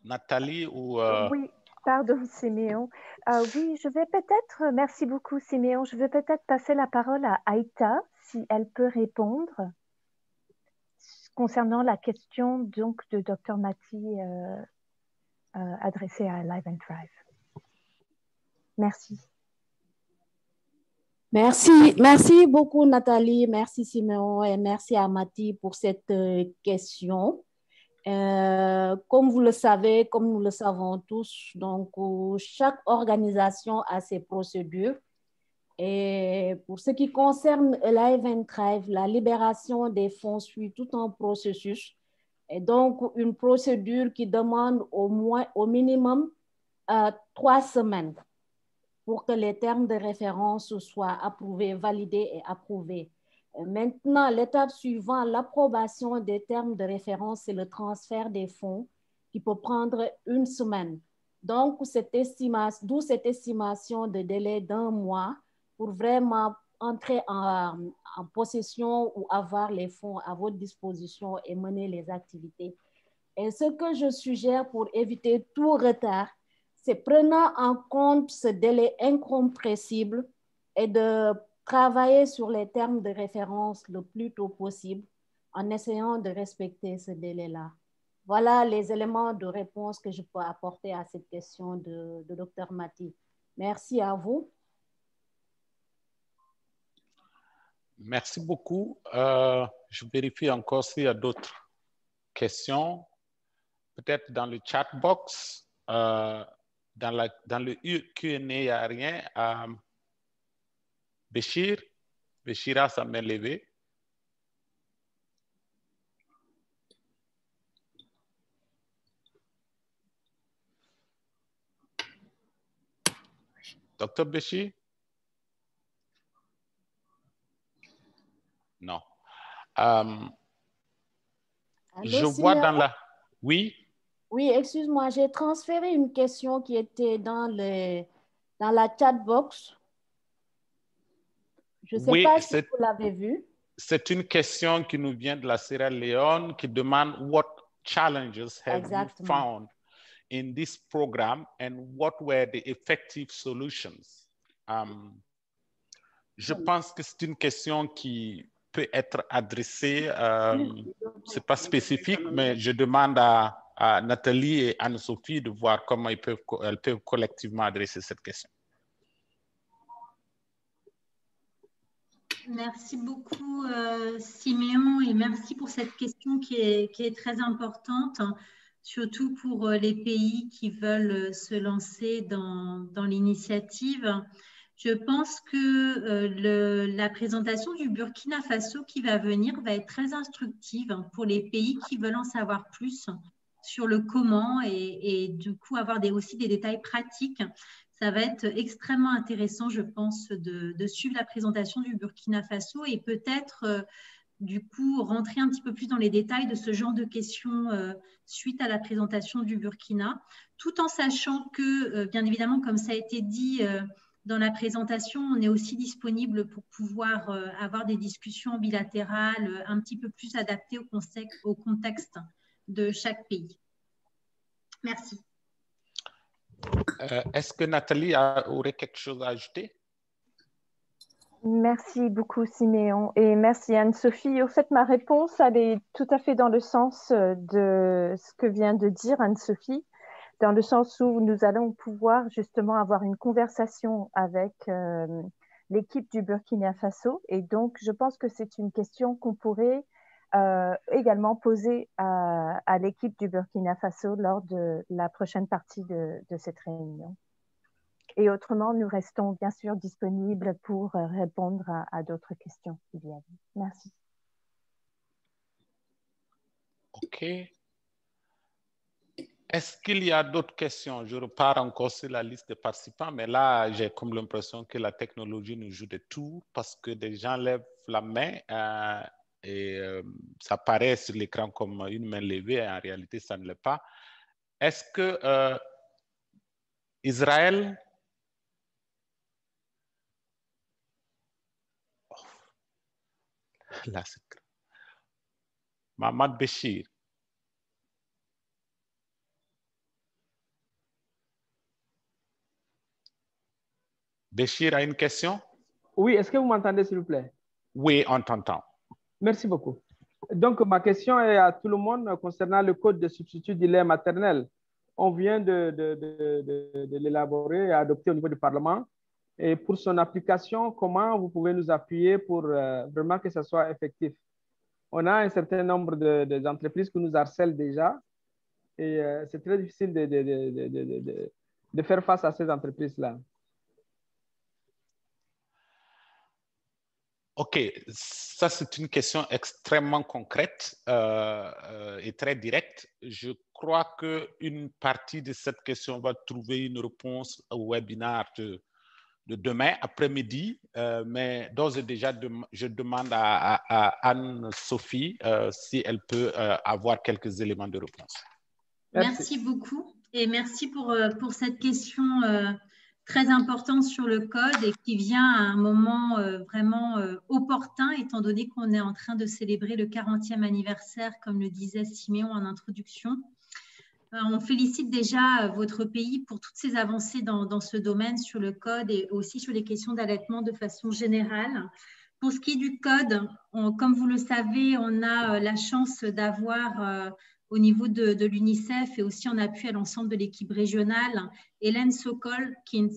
Speaker 1: Nathalie ou...
Speaker 4: Oui, pardon, Siméon. Oui, je vais peut-être, merci beaucoup, Siméon. Je vais peut-être passer la parole à Aïta, si elle peut répondre concernant la question donc, de Dr Mati adressée à Alive and Thrive. Merci.
Speaker 9: Merci beaucoup, Nathalie. Merci, Siméon, et merci à Mati pour cette question. Comme vous le savez, comme nous le savons tous, donc chaque organisation a ses procédures. Et pour ce qui concerne Alive and Thrive, la libération des fonds suit tout un processus Et donc, une procédure qui demande au minimum 3 semaines pour que les termes de référence soient approuvés, validés et approuvés. Maintenant, l'étape suivante, l'approbation des termes de référence, c'est le transfert des fonds qui peut prendre 1 semaine. Donc, d'où cette estimation de délai d'1 mois pour vraiment entrer en possession ou avoir les fonds à votre disposition et mener les activités. Et ce que je suggère pour éviter tout retard, c'est prenant en compte ce délai incompressible et de travailler sur les termes de référence le plus tôt possible en essayant de respecter ce délai-là. Voilà les éléments de réponse que je peux apporter à cette question de Dr. Mati. Merci à vous.
Speaker 1: Merci beaucoup. Je vérifie encore s'il y a d'autres questions. Peut-être dans le chat box, dans le Q&A, il n'y a rien. Béchir a sa main levée. Docteur Béchir? Non. Je vois dans la... Oui?
Speaker 9: Oui, excuse-moi, j'ai transféré une question qui était dans la chat box. Je ne sais pas si vous l'avez vue.
Speaker 1: C'est une question qui nous vient de la Sierra Leone qui demande what challenges have you found in this program and what were the effective solutions? Je pense que c'est une question qui peut être adressée, ce n'est pas spécifique, mais je demande à Nathalie et Anne-Sophie de voir comment elles peuvent collectivement adresser cette question.
Speaker 2: Merci beaucoup, Siméon, et merci pour cette question qui est très importante, surtout pour les pays qui veulent se lancer dans l'initiative. Je pense que la présentation du Burkina Faso qui va venir va être très instructive pour les pays qui veulent en savoir plus sur le comment et du coup avoir aussi des détails pratiques. Ça va être extrêmement intéressant, je pense, de suivre la présentation du Burkina Faso et peut-être, du coup, rentrer un petit peu plus dans les détails de ce genre de questions suite à la présentation du Burkina, tout en sachant que, bien évidemment, comme ça a été dit dans la présentation, on est aussi disponible pour pouvoir avoir des discussions bilatérales un petit peu plus adaptées au contexte de chaque pays. Merci.
Speaker 1: Est-ce que Nathalie aurait quelque chose à ajouter?
Speaker 4: Merci beaucoup, Siméon. Et merci, Anne-Sophie. Au fait, ma réponse, elle est tout à fait dans le sens de ce que vient de dire Anne-Sophie, dans le sens où nous allons pouvoir justement avoir une conversation avec l'équipe du Burkina Faso. Et donc, je pense que c'est une question qu'on pourrait également poser à l'équipe du Burkina Faso lors de la prochaine partie de cette réunion. Et autrement, nous restons bien sûr disponibles pour répondre à d'autres questions qu'il y a. Merci.
Speaker 1: OK. Est-ce qu'il y a d'autres questions? Je repars encore sur la liste des participants, mais là, j'ai comme l'impression que la technologie nous joue des tours parce que des gens lèvent la main et ça paraît sur l'écran comme une main levée, et en réalité, ça ne l'est pas. Est-ce que Israël... Là, c'est... Mamad Béchir. Béchir a une question?
Speaker 10: Oui, est-ce que vous m'entendez, s'il vous plaît?
Speaker 1: Oui, on t'entend.
Speaker 10: Merci beaucoup. Donc, ma question est à tout le monde concernant le code de substitut du lait maternel. On vient de l'élaborer et adopter au niveau du Parlement. Et pour son application, comment vous pouvez nous appuyer pour vraiment que ça soit effectif? On a un certain nombre d'entreprises qui nous harcèlent déjà et c'est très difficile de faire face à ces entreprises-là.
Speaker 1: OK, ça c'est une question extrêmement concrète et très directe. Je crois qu'une partie de cette question va trouver une réponse au webinaire de demain après-midi, mais d'ores et déjà, je demande à Anne-Sophie si elle peut avoir quelques éléments de réponse.
Speaker 2: Merci beaucoup et merci pour cette question très importante sur le code et qui vient à un moment vraiment opportun étant donné qu'on est en train de célébrer le 40e anniversaire, comme le disait Siméon en introduction. On félicite déjà votre pays pour toutes ces avancées dans ce domaine sur le code et aussi sur les questions d'allaitement de façon générale. Pour ce qui est du code, comme vous le savez, on a la chance d'avoir au niveau de l'UNICEF et aussi en appui à l'ensemble de l'équipe régionale, Hélène Sokol, qui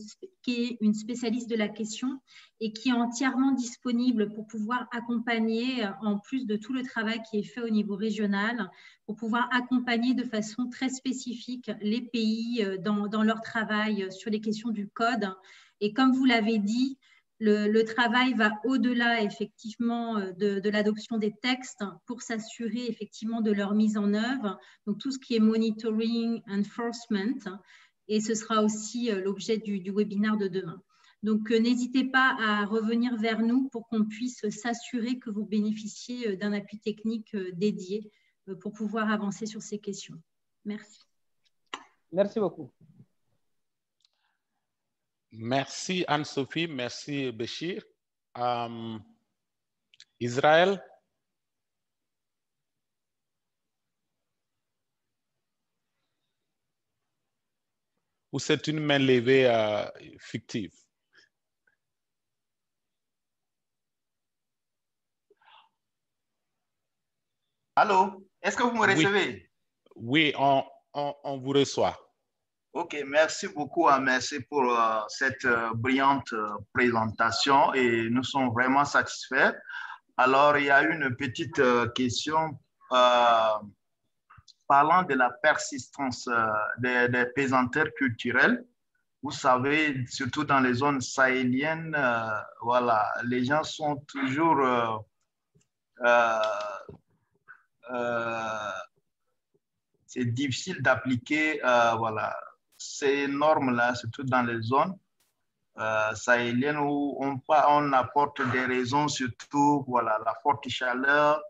Speaker 2: est une spécialiste de la question et qui est entièrement disponible pour pouvoir accompagner, en plus de tout le travail qui est fait au niveau régional, pour pouvoir accompagner de façon très spécifique les pays dans leur travail sur les questions du code. Et comme vous l'avez dit, le travail va au-delà effectivement de l'adoption des textes pour s'assurer effectivement de leur mise en œuvre. Donc tout ce qui est monitoring, enforcement, et ce sera aussi l'objet du webinaire de demain. Donc n'hésitez pas à revenir vers nous pour qu'on puisse s'assurer que vous bénéficiez d'un appui technique dédié pour pouvoir avancer sur ces questions. Merci.
Speaker 10: Merci beaucoup.
Speaker 1: Merci Anne-Sophie, merci Béchir. Israël? Ou c'est une main levée fictive?
Speaker 11: Allô, est-ce que vous me recevez?
Speaker 1: Oui, on vous reçoit.
Speaker 11: OK, merci beaucoup. Merci pour cette brillante présentation et nous sommes vraiment satisfaits. Alors, il y a une petite question parlant de la persistance des pesanteurs culturelles. Vous savez, surtout dans les zones sahéliennes, voilà, les gens sont toujours c'est difficile d'appliquer voilà, ces normes-là, surtout dans les zones sahéliennes où on apporte des raisons, surtout voilà, la forte chaleur,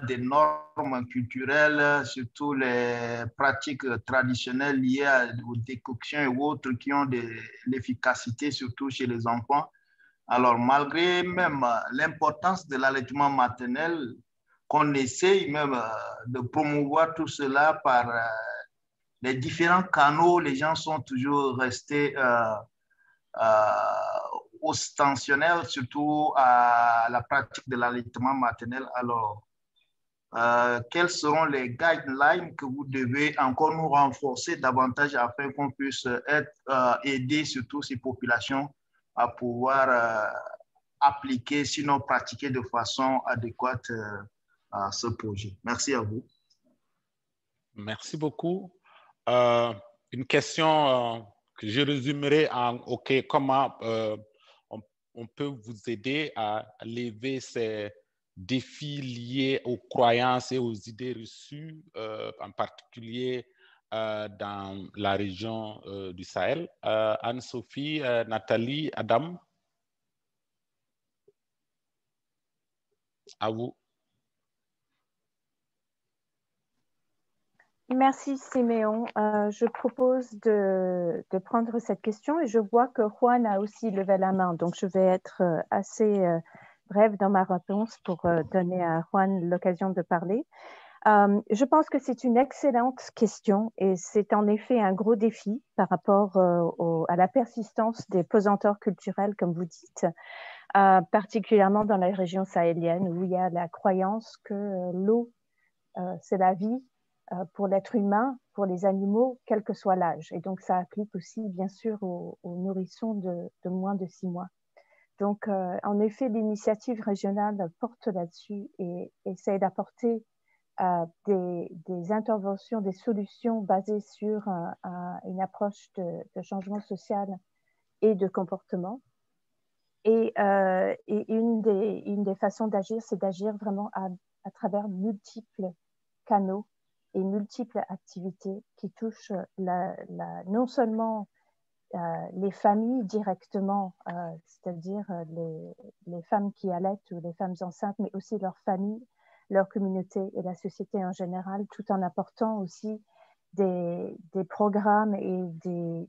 Speaker 11: des normes culturelles, surtout les pratiques traditionnelles liées aux décoctions et autres qui ont de l'efficacité, surtout chez les enfants. Alors, malgré même l'importance de l'allaitement maternel, qu'on essaye même de promouvoir tout cela par les différents canaux, les gens sont toujours restés ostensionnels, surtout à la pratique de l'allaitement maternel. Alors, quels seront les guidelines que vous devez encore nous renforcer davantage afin qu'on puisse aider surtout ces populations à pouvoir appliquer, sinon pratiquer de façon adéquate ce projet. Merci à vous.
Speaker 1: Merci beaucoup. Une question que je résumerai en OK, comment on peut vous aider à lever ces défis liés aux croyances et aux idées reçues, en particulier dans la région du Sahel. Anne-Sophie, Nathalie, Adam, à vous.
Speaker 4: Merci Siméon. Je propose de prendre cette question et je vois que Juan a aussi levé la main. Donc, je vais être assez brève dans ma réponse pour donner à Juan l'occasion de parler. Je pense que c'est une excellente question et c'est en effet un gros défi par rapport à la persistance des pesanteurs culturels, comme vous dites, particulièrement dans la région sahélienne où il y a la croyance que l'eau, c'est la vie, pour l'être humain, pour les animaux, quel que soit l'âge. Et donc, ça applique aussi, bien sûr, aux nourrissons de moins de 6 mois. Donc, en effet, l'initiative régionale porte là-dessus et essaie d'apporter des interventions, des solutions basées sur une approche de changement social et de comportement. Et une des façons d'agir, c'est d'agir vraiment à travers multiples canaux et multiples activités qui touchent non seulement les familles directement, c'est-à-dire les femmes qui allaitent ou les femmes enceintes, mais aussi leurs familles, leur communauté et la société en général, tout en apportant aussi des programmes et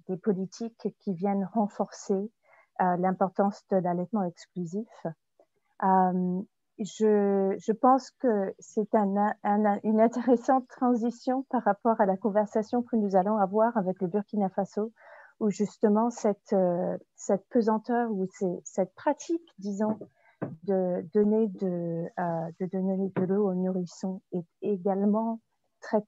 Speaker 4: des politiques qui viennent renforcer l'importance de l'allaitement exclusif. Je pense que c'est une intéressante transition par rapport à la conversation que nous allons avoir avec le Burkina Faso, où justement cette pesanteur ou cette pratique, disons, de donner de l'eau aux nourrissons est également très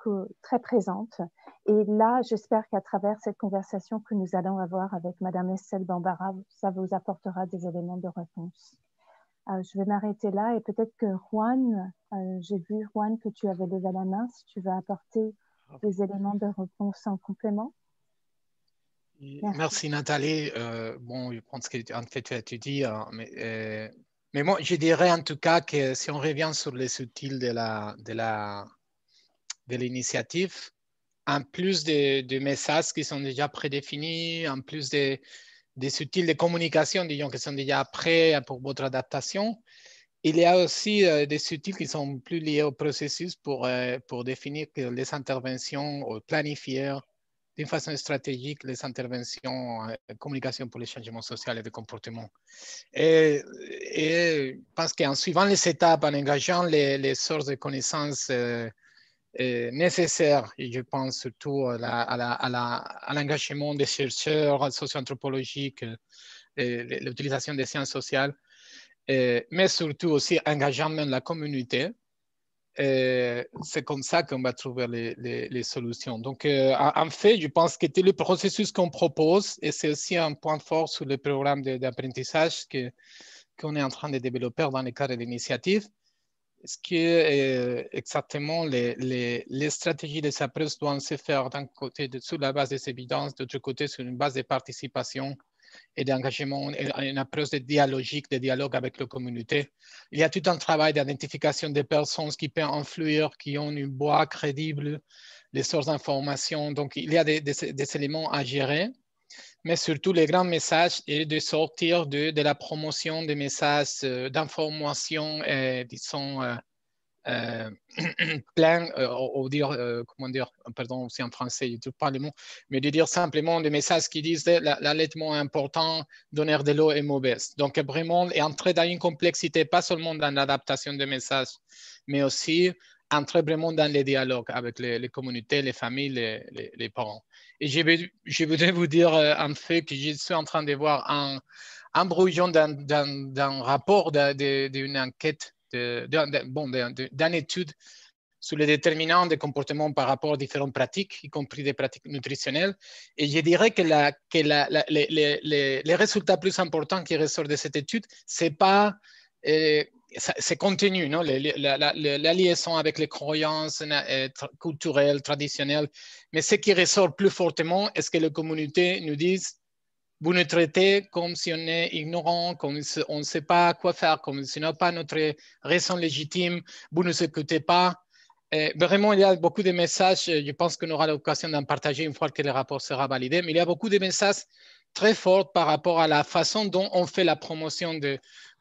Speaker 4: présente. Et là, j'espère qu'à travers cette conversation que nous allons avoir avec Madame Estelle Bambara, ça vous apportera des éléments de réponse. Je vais m'arrêter là et peut-être que Juan, j'ai vu Juan que tu avais levé la main, si tu veux apporter des éléments de réponse en complément.
Speaker 12: Merci Nathalie. Bon, je pense qu'en fait tu dis, mais moi je dirais en tout cas que si on revient sur les sous-titres de l'initiative, en plus de messages qui sont déjà prédéfinis, en plus des outils de communication, disons, qui sont déjà prêts pour votre adaptation, il y a aussi des outils qui sont plus liés au processus pour définir les interventions ou planifier d'une façon stratégique les interventions en communication pour les changements sociaux et de comportement. Et je pense qu'en suivant les étapes, en engageant les sources de connaissances nécessaires, et je pense surtout à l'engagement des chercheurs socio-anthropologiques, l'utilisation des sciences sociales, mais surtout aussi engagement de la communauté. C'est comme ça qu'on va trouver les solutions. Donc, en fait, je pense que tout le processus qu'on propose, et c'est aussi un point fort sur le programme d'apprentissage qu'on est en train de développer dans le cadre de l'initiative, ce qui est exactement les stratégies de approche doivent se faire d'un côté sur la base des évidences, d'autre côté sur une base de participation et d'engagement, une approche de dialogue avec la communauté. Il y a tout un travail d'identification des personnes qui peuvent influer, qui ont une voix crédible, les sources d'information. Donc, il y a des éléments à gérer, mais surtout, le grand message est de sortir de la promotion des messages d'information, disons, plein, ou dire, comment dire, pardon, c'est en français, je ne trouve pas le mot, mais de dire simplement des messages qui disent l'allaitement est important, donner de l'eau est mauvais. Donc, vraiment, entrer dans une complexité, pas seulement dans l'adaptation des messages, mais aussi entrer vraiment dans les dialogues avec les communautés, les familles, les parents. Et je voudrais vous dire, en fait, que je suis en train de voir un brouillon d'un rapport d'une enquête d'une étude sur les déterminants des comportements par rapport à différentes pratiques, y compris des pratiques nutritionnelles. Et je dirais que les résultats plus importants qui ressortent de cette étude, c'est pas c'est contenu, non? La liaison avec les croyances culturelles, traditionnelles. Mais ce qui ressort plus fortement, est-ce que les communautés nous disent vous nous traitez comme si on est ignorant, comme on ne sait pas quoi faire, comme si on n'a pas notre raison légitime, vous ne nous écoutez pas. Vraiment, il y a beaucoup de messages, je pense qu'on aura l'occasion d'en partager une fois que le rapport sera validé, mais il y a beaucoup de messages très forts par rapport à la façon dont on fait la promotion des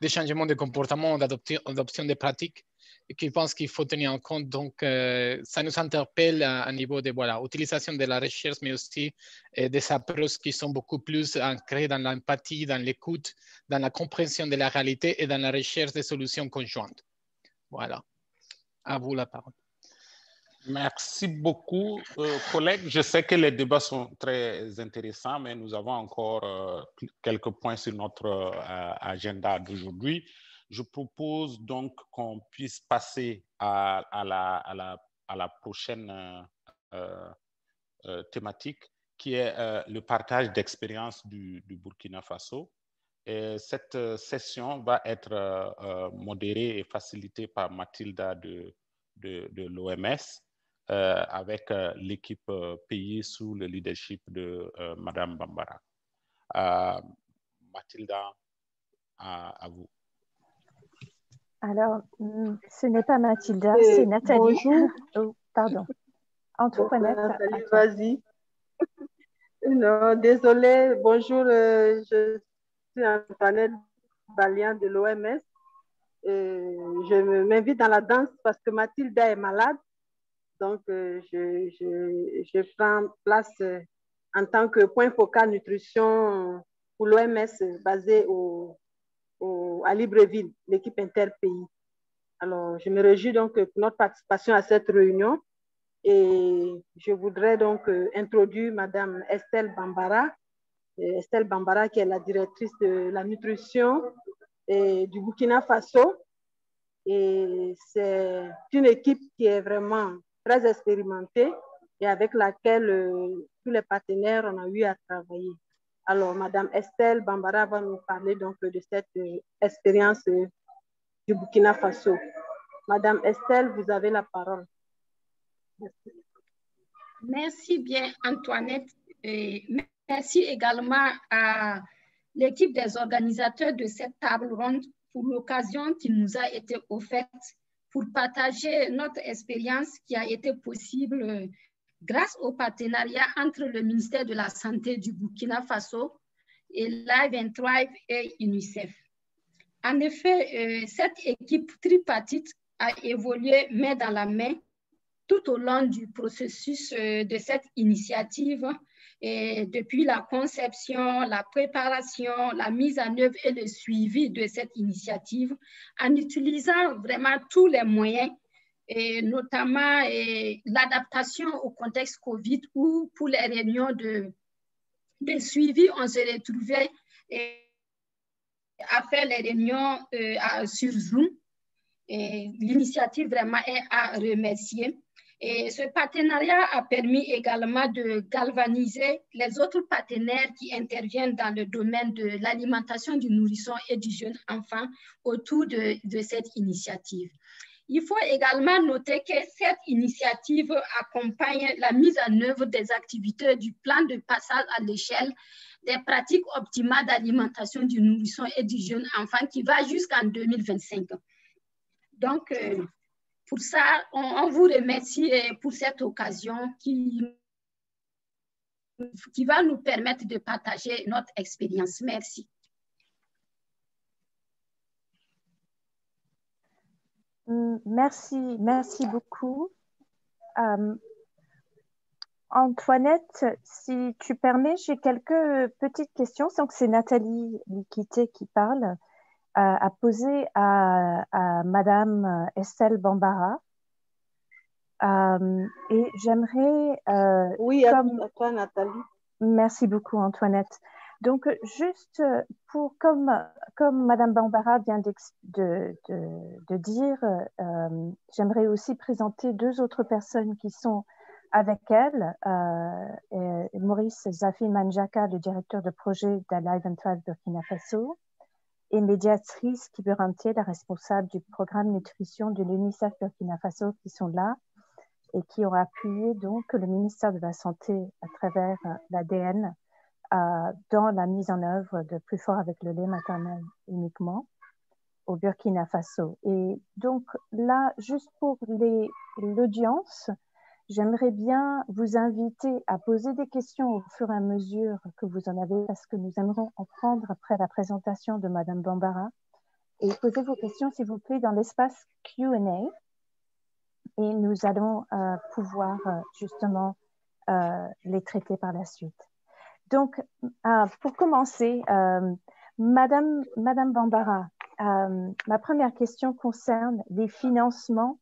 Speaker 12: changements de comportement, d'adoption des pratiques, et qui pense qu'il faut tenir en compte. Donc, ça nous interpelle à niveau de utilisation de la recherche, mais aussi des approches qui sont beaucoup plus ancrées dans l'empathie, dans l'écoute, dans la compréhension de la réalité et dans la recherche de solutions conjointes. Voilà. À vous la parole.
Speaker 1: Merci beaucoup, collègues. Je sais que les débats sont très intéressants, mais nous avons encore quelques points sur notre agenda d'aujourd'hui. Je propose donc qu'on puisse passer à la prochaine thématique, qui est le partage d'expériences du Burkina Faso. Et cette session va être modérée et facilitée par Mathilda de l'OMS, avec l'équipe pays sous le leadership de Madame Bambara. Mathilda, à vous.
Speaker 4: Alors, ce n'est pas Mathilda, c'est Nathalie.
Speaker 13: Bonjour.
Speaker 4: Oh, pardon. Antoinette.
Speaker 13: Nathalie, vas-y. Non, désolée. Bonjour, je suis Antoinette Balian de l'OMS. Je m'invite dans la danse parce que Mathilda est malade. Donc, je prends place en tant que point focal nutrition pour l'OMS basé à Libreville, l'équipe interpays. Alors, je me réjouis donc pour notre participation à cette réunion et je voudrais donc introduire Madame Estelle Bambara. Estelle Bambara qui est la directrice de la nutrition du Burkina Faso. Et c'est une équipe qui est vraiment très expérimentée et avec laquelle tous les partenaires ont eu à travailler. Alors, Madame Estelle Bambara va nous parler donc de cette expérience du Burkina Faso. Madame Estelle, vous avez la parole.
Speaker 14: Merci. Merci bien, Antoinette. Et merci également à l'équipe des organisateurs de cette table ronde pour l'occasion qui nous a été offerte pour partager notre expérience qui a été possible grâce au partenariat entre le ministère de la Santé du Burkina Faso et Live and Thrive et UNICEF. En effet, cette équipe tripartite a évolué main dans la main tout au long du processus de cette initiative, et depuis la conception, la préparation, la mise en œuvre et le suivi de cette initiative, en utilisant vraiment tous les moyens, et notamment l'adaptation au contexte COVID, où pour les réunions de suivi, on se retrouvait à faire les réunions sur Zoom. L'initiative vraiment est à remercier. Et ce partenariat a permis également de galvaniser les autres partenaires qui interviennent dans le domaine de l'alimentation du nourrisson et du jeune enfant autour de cette initiative. Il faut également noter que cette initiative accompagne la mise en œuvre des activités du plan de passage à l'échelle des pratiques optimales d'alimentation du nourrisson et du jeune enfant qui va jusqu'en 2025. Donc, pour ça, on vous remercie pour cette occasion qui va nous permettre de partager notre expérience. Merci.
Speaker 4: Merci beaucoup. Antoinette, si tu permets, j'ai quelques petites questions. Donc, c'est Nathalie Likité qui parle. À poser à Madame Estelle Bambara. Et j'aimerais...
Speaker 13: oui, à toi, Nathalie.
Speaker 4: Merci beaucoup, Antoinette. Donc, juste pour, comme Madame Bambara vient de dire, j'aimerais aussi présenter deux autres personnes qui sont avec elle. Maurice Zafi Manjaka, le directeur de projet d'Alive and Thrive Burkina Faso, et médiatrice Kiburanté, la responsable du programme nutrition de l'UNICEF Burkina Faso, qui sont là et qui ont appuyé donc le ministère de la Santé à travers l'ADN dans la mise en œuvre de Plus fort avec le lait maternel uniquement au Burkina Faso. Et donc là, juste pour l'audience, j'aimerais bien vous inviter à poser des questions au fur et à mesure que vous en avez, parce que nous aimerons en prendre après la présentation de Madame Bambara. Et posez vos questions, s'il vous plaît, dans l'espace Q&A. Et nous allons pouvoir justement les traiter par la suite. Donc, pour commencer, Madame Bambara, ma première question concerne les financements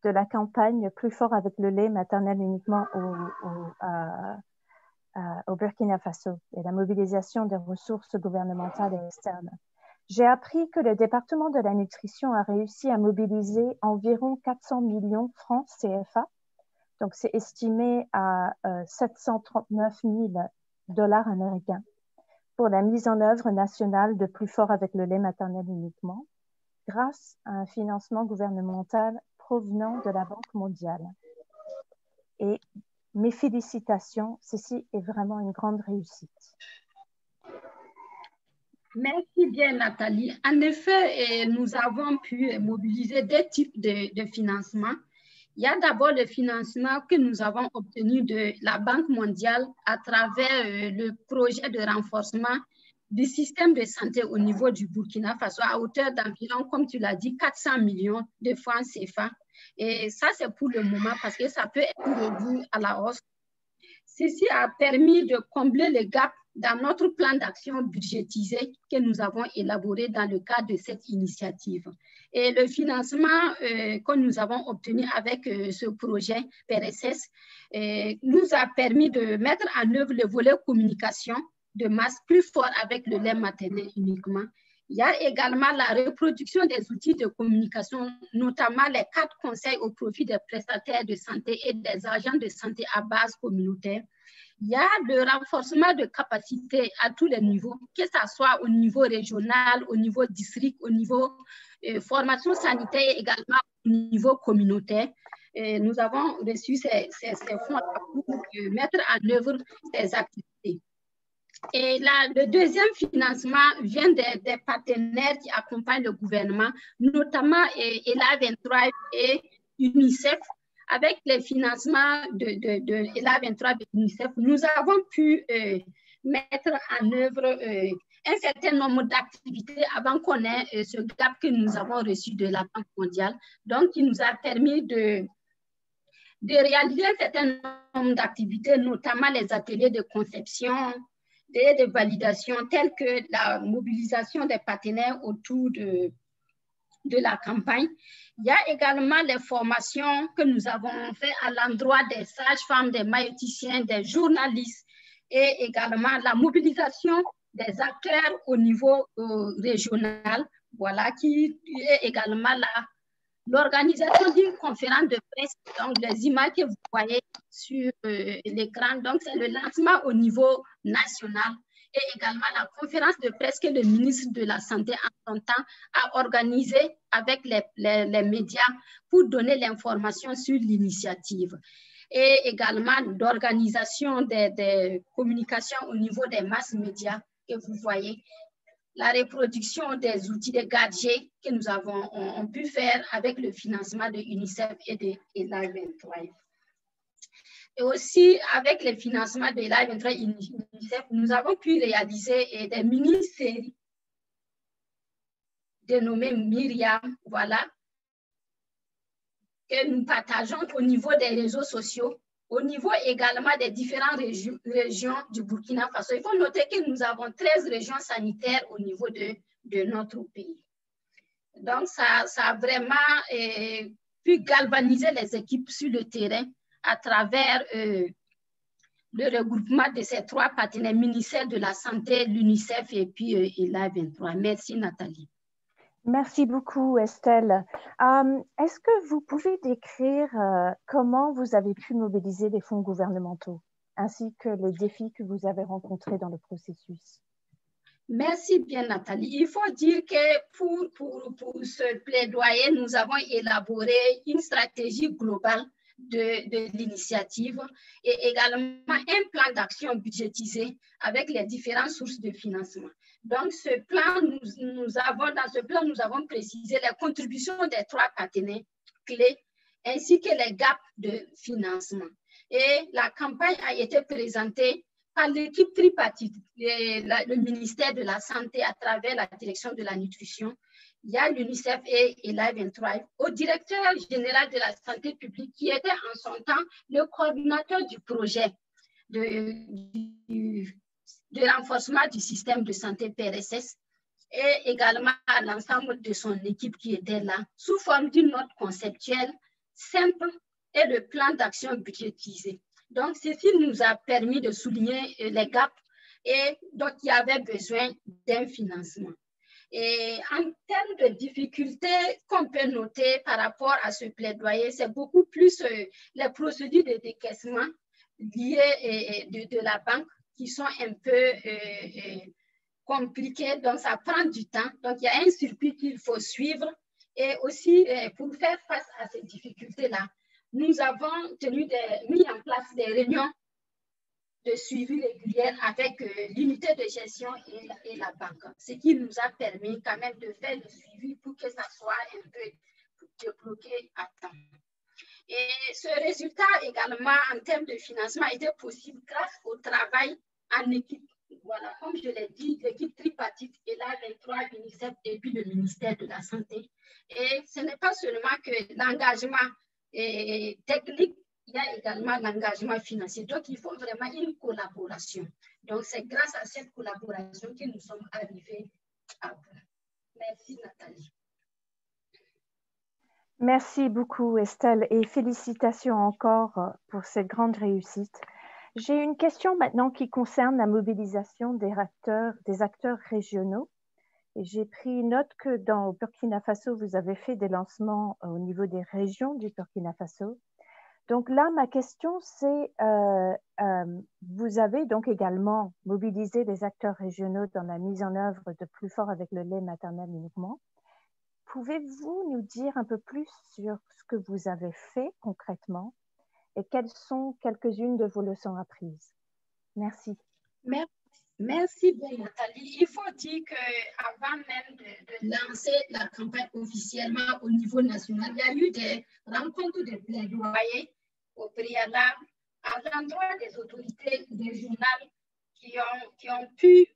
Speaker 4: de la campagne Plus fort avec le lait maternel uniquement au Burkina Faso et la mobilisation des ressources gouvernementales et externes. J'ai appris que le département de la nutrition a réussi à mobiliser environ 400 millions francs CFA, donc c'est estimé à 739 000 $ américains, pour la mise en œuvre nationale de Plus fort avec le lait maternel uniquement, grâce à un financement gouvernemental provenant de la Banque mondiale. Et mes félicitations, ceci est vraiment une grande réussite.
Speaker 14: Merci bien, Nathalie. En effet, nous avons pu mobiliser deux types de financement. Il y a d'abord le financement que nous avons obtenu de la Banque mondiale à travers le projet de renforcement du système de santé au niveau du Burkina Faso à hauteur d'environ, comme tu l'as dit, 400 millions de francs CFA. Et ça, c'est pour le moment parce que ça peut être revu à la hausse. Ceci a permis de combler le gap dans notre plan d'action budgétisé que nous avons élaboré dans le cadre de cette initiative. Et le financement que nous avons obtenu avec ce projet PRSS nous a permis de mettre en œuvre le volet communication de masse plus fort avec le lait maternel uniquement. Il y a également la reproduction des outils de communication, notamment les 4 conseils au profit des prestataires de santé et des agents de santé à base communautaire. Il y a le renforcement de capacités à tous les niveaux, que ce soit au niveau régional, au niveau district, au niveau formation sanitaire et également au niveau communautaire. Nous avons reçu ces fonds pour mettre en œuvre ces activités. Et là, le deuxième financement vient des partenaires qui accompagnent le gouvernement, notamment ELA23 et UNICEF. Avec les financements de ELA23 et UNICEF, nous avons pu mettre en œuvre un certain nombre d'activités avant qu'on ait ce gap que nous avons reçu de la Banque mondiale. Donc, il nous a permis de réaliser un certain nombre d'activités, notamment les ateliers de conception, de validation, telles que la mobilisation des partenaires autour de la campagne. Il y a également les formations que nous avons faites à l'endroit des sages-femmes, des maïoticiens, des journalistes et également la mobilisation des acteurs au niveau régional, voilà, qui est également l'organisation d'une conférence de presse, donc les images que vous voyez sur l'écran, donc c'est le lancement au niveau national et également la conférence de presse que le ministre de la Santé en son temps a organisée avec les médias pour donner l'information sur l'initiative. Et également d'organisation des communications au niveau des masses médias que vous voyez. La reproduction des outils de gadgets que nous avons pu faire avec le financement de UNICEF et de ELA23. Et aussi, avec le financement de ELA23 et UNICEF, nous avons pu réaliser des mini-séries dénommées Myriam, voilà, que nous partageons au niveau des réseaux sociaux, au niveau également des différentes régions du Burkina Faso. Il faut noter que nous avons 13 régions sanitaires au niveau de notre pays. Donc, ça a vraiment pu galvaniser les équipes sur le terrain à travers le regroupement de ces 3 partenaires, ministère de la Santé, l'UNICEF et puis ELA23. Merci, Nathalie.
Speaker 4: Merci beaucoup, Estelle. Est-ce que vous pouvez décrire comment vous avez pu mobiliser les fonds gouvernementaux, ainsi que les défis que vous avez rencontrés dans le processus?
Speaker 14: Merci bien, Nathalie. Il faut dire que pour ce plaidoyer, nous avons élaboré une stratégie globale de l'initiative et également un plan d'action budgétisé avec les différentes sources de financement. Donc, ce plan, dans ce plan, nous avons précisé les contributions des 3 partenaires clés ainsi que les gaps de financement. Et la campagne a été présentée par l'équipe tripartite, le ministère de la Santé à travers la direction de la nutrition. Il y a l'UNICEF et ELA23, au directeur général de la santé publique qui était en son temps le coordinateur du projet de renforcement du système de santé PRSS et également à l'ensemble de son équipe qui était là, sous forme d'une note conceptuelle simple et le plan d'action budgétisé. Donc, ceci nous a permis de souligner les gaps et donc il y avait besoin d'un financement. Et en termes de difficultés qu'on peut noter par rapport à ce plaidoyer, c'est beaucoup plus les procédures de décaissement liées de la banque qui sont un peu compliquées, donc ça prend du temps. Donc, il y a un circuit qu'il faut suivre. Et aussi, pour faire face à ces difficultés-là, nous avons mis en place des réunions de suivi régulier avec l'unité de gestion et la banque, ce qui nous a permis quand même de faire le suivi pour que ça soit un peu débloqué à temps. Et ce résultat également en termes de financement était possible grâce au travail en équipe. Voilà, comme je l'ai dit, l'équipe tripartite est là, 23 UNICEF et puis le ministère de la Santé. Et ce n'est pas seulement que l'engagement technique, il y a également l'engagement financier. Donc, il faut vraiment une collaboration. Donc, c'est grâce à cette collaboration que nous sommes arrivés à bout. Merci, Nathalie.
Speaker 4: Merci beaucoup, Estelle, et félicitations encore pour cette grande réussite. J'ai une question maintenant qui concerne la mobilisation des acteurs régionaux. Et j'ai pris note que dans Burkina Faso, vous avez fait des lancements au niveau des régions du Burkina Faso. Donc là, ma question, c'est, vous avez donc également mobilisé des acteurs régionaux dans la mise en œuvre de Plus fort avec le lait maternel uniquement. Pouvez-vous nous dire un peu plus sur ce que vous avez fait concrètement et quelles sont quelques-unes de vos leçons apprises? Merci.
Speaker 14: Merci bien, Nathalie. Il faut dire qu'avant même de lancer la campagne officiellement au niveau national, il y a eu des rencontres de plaidoyer au préalable à l'endroit des autorités régionales qui ont pu,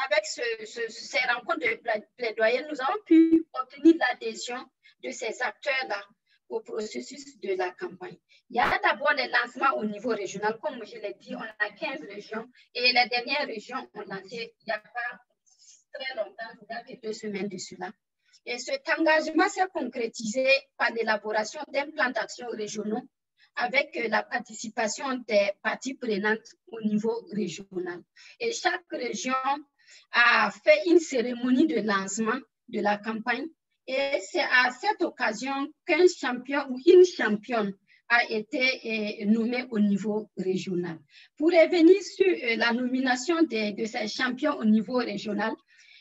Speaker 14: avec ces rencontres de plaidoyer, nous avons pu obtenir l'adhésion de ces acteurs-là au processus de la campagne. Il y a d'abord les lancements au niveau régional. Comme je l'ai dit, on a 15 régions et les dernières régions ont lancé il n'y a pas très longtemps, il y a que 2 semaines de cela. Et cet engagement s'est concrétisé par l'élaboration d'un plan d'action régional avec la participation des parties prenantes au niveau régional. Et chaque région a fait une cérémonie de lancement de la campagne. Et c'est à cette occasion qu'un champion ou une championne a été nommé au niveau régional. Pour revenir sur la nomination de ces champions au niveau régional,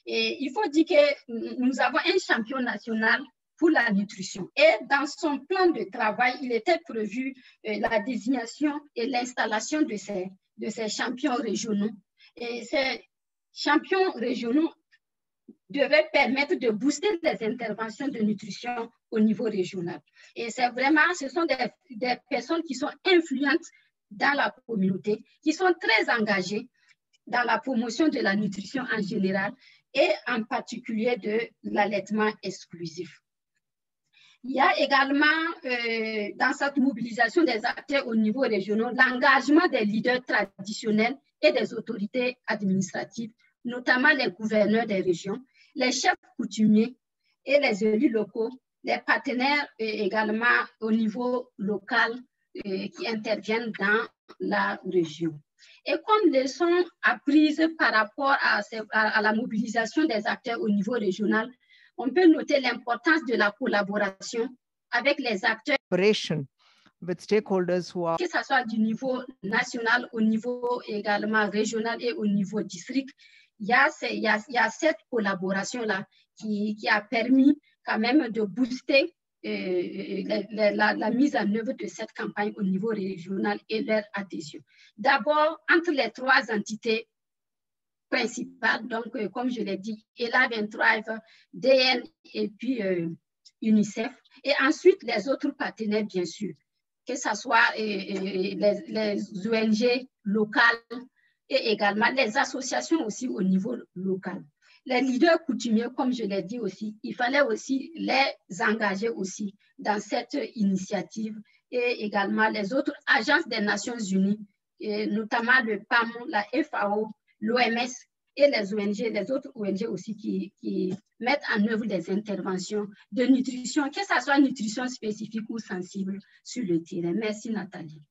Speaker 14: il faut dire que nous avons un champion national pour la nutrition. Et dans son plan de travail, il était prévu la désignation et l'installation de ces champions régionaux. Et ces champions régionaux devrait permettre de booster les interventions de nutrition au niveau régional. Et c'est vraiment, ce sont des personnes qui sont influentes dans la communauté, qui sont très engagées dans la promotion de la nutrition en général et en particulier de l'allaitement exclusif. Il y a également, dans cette mobilisation des acteurs au niveau régional, l'engagement des leaders traditionnels et des autorités administratives, notamment les gouverneurs des régions, les chefs coutumiers et les élus locaux, les partenaires également au niveau local qui interviennent dans la région. Et comme leçon apprise par rapport à la mobilisation des acteurs au niveau régional, on peut noter l'importance de la collaboration avec les acteurs,
Speaker 15: with stakeholders who are...
Speaker 14: que ce soit du niveau national, au niveau également régional et au niveau district. Il y a cette collaboration-là qui a permis quand même de booster la mise en œuvre de cette campagne au niveau régional et leur adhésion. D'abord, entre les 3 entités principales, donc comme je l'ai dit, ELA23, DN et puis UNICEF, et ensuite les autres partenaires, bien sûr, que ce soit les ONG locales, et également les associations aussi au niveau local. Les leaders coutumiers, comme je l'ai dit aussi, il fallait aussi les engager aussi dans cette initiative et également les autres agences des Nations Unies, et notamment le PAM, la FAO, l'OMS et les ONG, les autres ONG aussi qui mettent en œuvre des interventions de nutrition, que ce soit nutrition spécifique ou sensible sur le terrain. Merci Nathalie.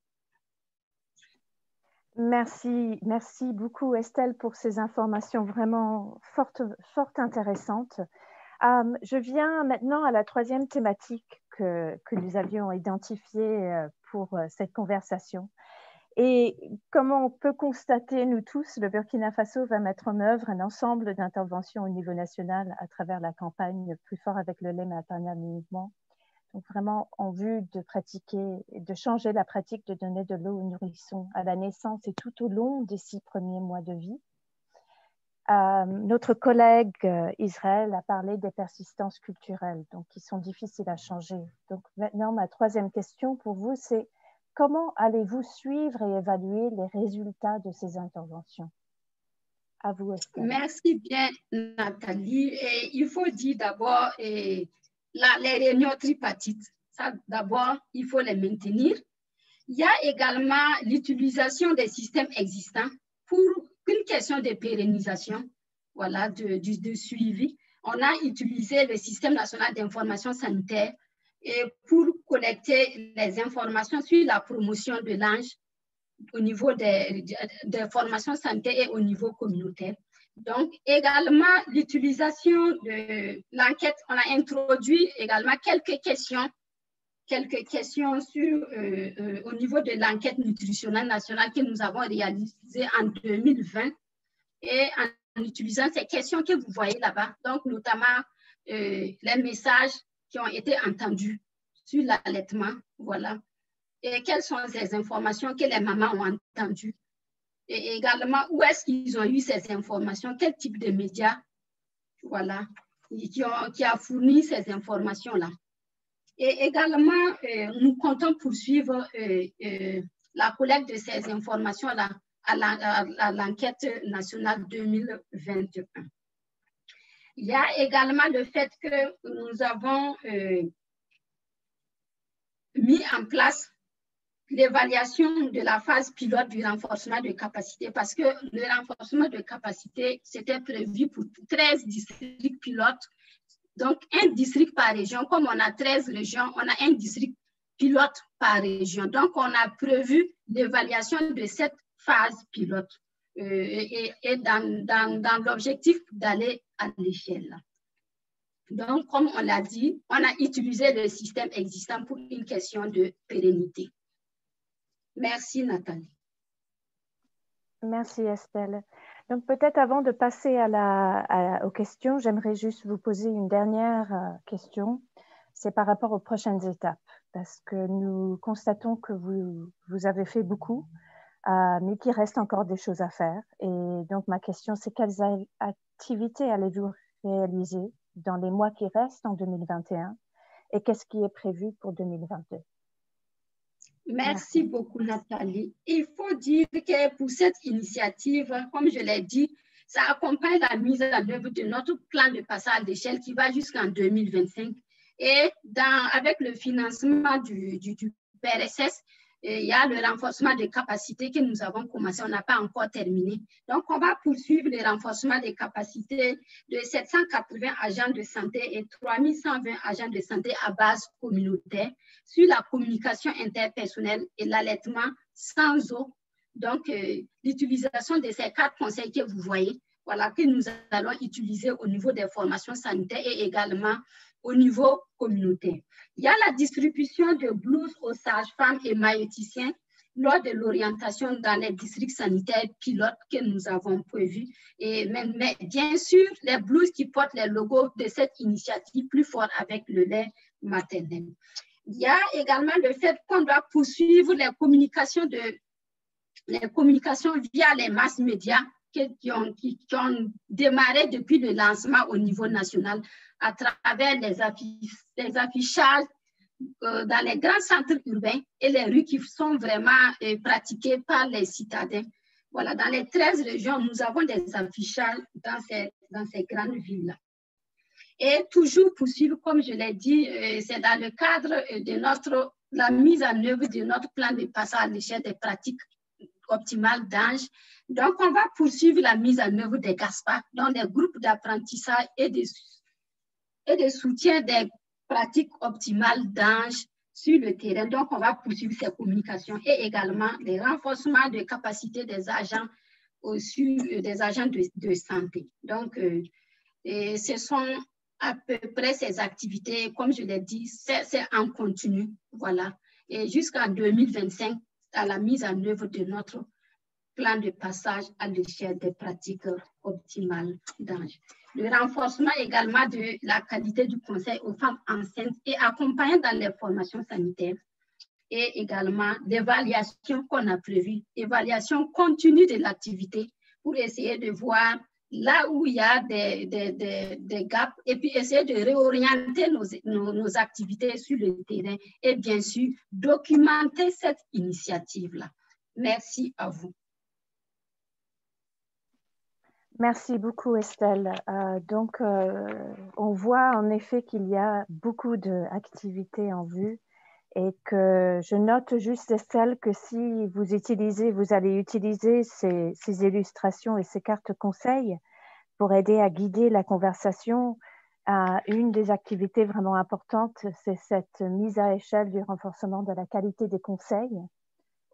Speaker 4: Merci beaucoup Estelle pour ces informations vraiment fort intéressantes. Je viens maintenant à la 3e thématique que nous avions identifiée pour cette conversation. Et comme on peut constater, nous tous, le Burkina Faso va mettre en œuvre un ensemble d'interventions au niveau national à travers la campagne Plus fort avec le lait maternel uniquement Donc vraiment en vue de pratiquer, de changer la pratique de donner de l'eau aux nourrissons à la naissance et tout au long des 6 premiers mois de vie. Notre collègue Israël a parlé des persistances culturelles, donc qui sont difficiles à changer. Donc maintenant, ma 3e question pour vous, c'est comment allez-vous suivre et évaluer les résultats de ces interventions? À vous, Estelle.
Speaker 14: Merci bien, Nathalie. Et il faut dire d'abord les réunions tripartites. Ça, d'abord, il faut les maintenir. Il y a également l'utilisation des systèmes existants pour une question de pérennisation, voilà, de suivi. On a utilisé le système national d'information sanitaire et pour collecter les informations sur la promotion de l'ange au niveau des formations sanitaires et au niveau communautaire. Donc, également, l'utilisation de l'enquête, on a introduit également quelques questions sur, au niveau de l'enquête nutritionnelle nationale que nous avons réalisée en 2020 et en utilisant ces questions que vous voyez là-bas, donc notamment les messages qui ont été entendus sur l'allaitement, voilà. Et quelles sont ces informations que les mamans ont entendues? Et également, où est-ce qu'ils ont eu ces informations? Quel type de médias, voilà, qui a fourni ces informations-là? Et également, nous comptons poursuivre la collecte de ces informations-là à l'enquête nationale 2021. Il y a également le fait que nous avons mis en place l'évaluation de la phase pilote du renforcement de capacité, parce que le renforcement de capacité, c'était prévu pour 13 districts pilotes, donc un district par région. Comme on a 13 régions, on a un district pilote par région. Donc, on a prévu l'évaluation de cette phase pilote et dans l'objectif d'aller à l'échelle. Donc, comme on l'a dit, on a utilisé le système existant pour une question de pérennité. Merci, Nathalie.
Speaker 4: Merci, Estelle. Donc, peut-être avant de passer aux questions, j'aimerais juste vous poser une dernière question. C'est par rapport aux prochaines étapes, parce que nous constatons que vous avez fait beaucoup, mais qu'il reste encore des choses à faire. Et donc, ma question, c'est quelles activités allez-vous réaliser dans les mois qui restent en 2021 et qu'est-ce qui est prévu pour 2022?
Speaker 14: Merci beaucoup, Nathalie. Il faut dire que pour cette initiative, comme je l'ai dit, ça accompagne la mise en œuvre de notre plan de passage d'échelle qui va jusqu'en 2025. Et avec le financement du PRSS, il y a le renforcement des capacités que nous avons commencé, on n'a pas encore terminé. Donc, on va poursuivre le renforcement des capacités de 780 agents de santé et 3120 agents de santé à base communautaire sur la communication interpersonnelle et l'allaitement sans eau. Donc, l'utilisation de ces 4 conseils que vous voyez, voilà, que nous allons utiliser au niveau des formations sanitaires et également au niveau communautaire. Il y a la distribution de blouses aux sages-femmes et maïoticiens lors de l'orientation dans les districts sanitaires pilotes que nous avons prévus. Mais bien sûr, les blouses qui portent les logos de cette initiative plus fort avec le lait maternel. Il y a également le fait qu'on doit poursuivre les communications via les masses médias qui ont démarré depuis le lancement au niveau national à travers les affichages dans les grands centres urbains et les rues qui sont vraiment pratiquées par les citadins. Voilà, dans les 13 régions, nous avons des affichages dans ces grandes villes-là. Et toujours poursuivre, comme je l'ai dit, c'est dans le cadre de la mise en œuvre de notre plan de passage à l'échelle des pratiques optimales d'ange. Donc, on va poursuivre la mise en œuvre des GASPA, dans des groupes d'apprentissage et de soutien des pratiques optimales d'ange sur le terrain. Donc, on va poursuivre ces communications et également les renforcements de capacité des agents de santé. Donc, ce sont à peu près ces activités, comme je l'ai dit, c'est en continu, voilà. Et jusqu'en 2025, à la mise en œuvre de notre plan de passage à l'échelle des pratiques optimales d'âge. Le renforcement également de la qualité du conseil aux femmes enceintes et accompagnées dans les formations sanitaires. Et également l'évaluation qu'on a prévue, évaluation continue de l'activité pour essayer de voir là où il y a des gaps et puis essayer de réorienter nos activités sur le terrain et bien sûr documenter cette initiative-là. Merci à vous.
Speaker 4: Merci beaucoup, Estelle. On voit en effet qu'il y a beaucoup d'activités en vue et que je note juste, Estelle, que si vous allez utiliser ces illustrations et ces cartes conseils pour aider à guider la conversation. Une des activités vraiment importantes, c'est cette mise à échelle du renforcement de la qualité des conseils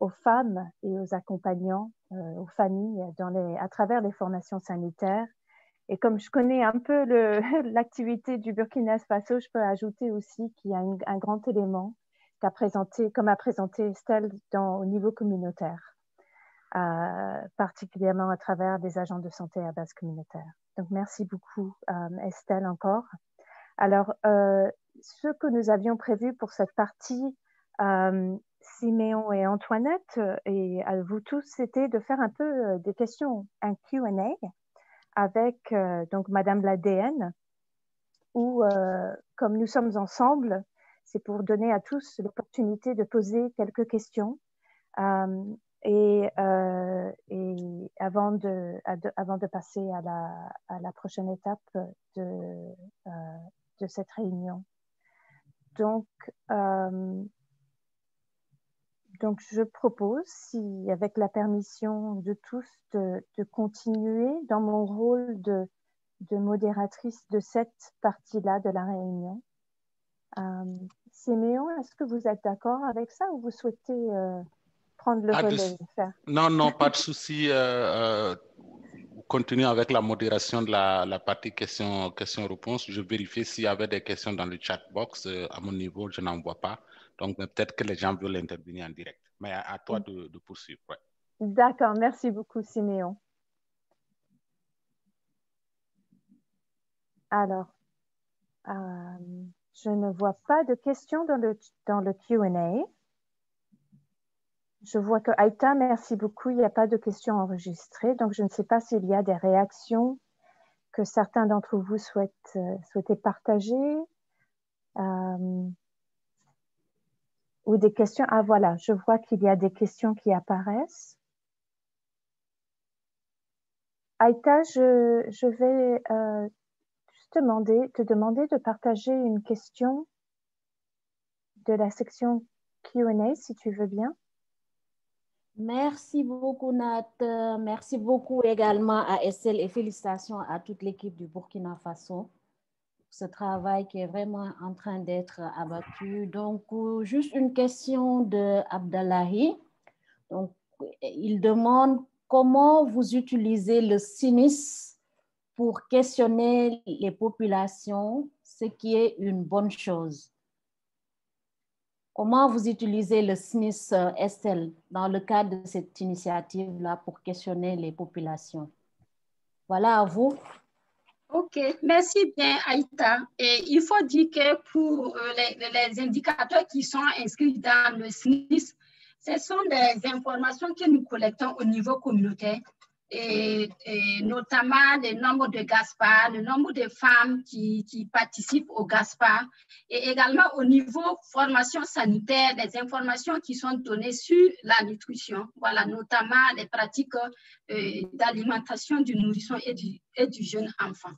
Speaker 4: aux femmes et aux accompagnants, aux familles à travers les formations sanitaires. Et comme je connais un peu l'activité du Burkina Faso, je peux ajouter aussi qu'il y a un grand élément comme a présenté Estelle au niveau communautaire, particulièrement à travers des agents de santé à base communautaire. Donc, merci beaucoup, Estelle, encore. Alors, ce que nous avions prévu pour cette partie, Siméon et Antoinette, et à vous tous, c'était de faire un peu des questions, un Q&A avec donc Madame la DN, où, comme nous sommes ensemble, c'est pour donner à tous l'opportunité de poser quelques questions. Et avant de passer à la prochaine étape de cette réunion. Donc, je propose, avec la permission de tous, de continuer dans mon rôle de modératrice de cette partie-là de la réunion. Siméon, est-ce que vous êtes d'accord avec ça ou vous souhaitez prendre le relais?
Speaker 1: Non, pas de souci. Continuer avec la modération de la partie questions-réponses. Je vérifie s'il y avait des questions dans le chat box. À mon niveau, je n'en vois pas. Donc, peut-être que les gens veulent intervenir en direct. Mais à toi de poursuivre. Ouais.
Speaker 4: D'accord, merci beaucoup, Siméon. Alors, je ne vois pas de questions dans le Q&A. Je vois que Aïta, merci beaucoup, il n'y a pas de questions enregistrées. Donc, je ne sais pas s'il y a des réactions que certains d'entre vous souhaitaient partager. Ou des questions. Ah, voilà, je vois qu'il y a des questions qui apparaissent. Aïta, je vais te demander de partager une question de la section Q&A, si tu veux bien.
Speaker 9: Merci beaucoup, Nat. Merci beaucoup également à Estelle et félicitations à toute l'équipe du Burkina Faso. Ce travail qui est vraiment en train d'être abattu. Donc, juste une question de Abdallahi. Donc, il demande comment vous utilisez le cynisme pour questionner les populations, ce qui est une bonne chose. Comment vous utilisez le SNIS, Estelle, dans le cadre de cette initiative-là pour questionner les populations? Voilà, à vous.
Speaker 14: OK, merci bien, Aïta. Et il faut dire que pour les indicateurs qui sont inscrits dans le SNIS, ce sont des informations que nous collectons au niveau communautaire, et notamment le nombre de GASPA, le nombre de femmes qui participent au GASPA, et également au niveau formation sanitaire, des informations qui sont données sur la nutrition, voilà, notamment les pratiques d'alimentation du nourrisson et du jeune enfant.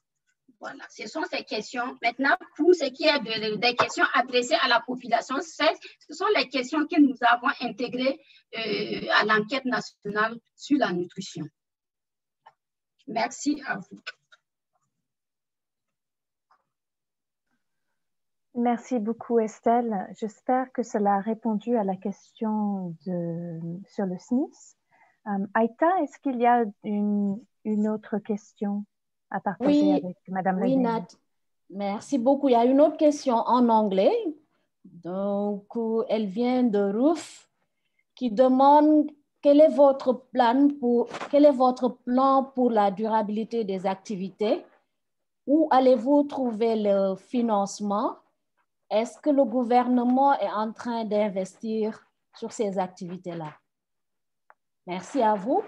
Speaker 14: Voilà, ce sont ces questions. Maintenant, pour ce qui est des questions adressées à la population, ce sont les questions que nous avons intégrées à l'enquête nationale sur la nutrition. Merci à vous.
Speaker 4: Merci beaucoup, Estelle. J'espère que cela a répondu à la question sur le SNIS. Aïta, est-ce qu'il y a une autre question à partager avec Madame
Speaker 9: Oui, Nat. Merci beaucoup. Il y a une autre question en anglais. Donc, elle vient de Ruth qui demande quel est votre plan pour la durabilité des activités? Où allez-vous trouver le financement? Est-ce que le gouvernement est en train d'investir sur ces activités-là? Merci à vous.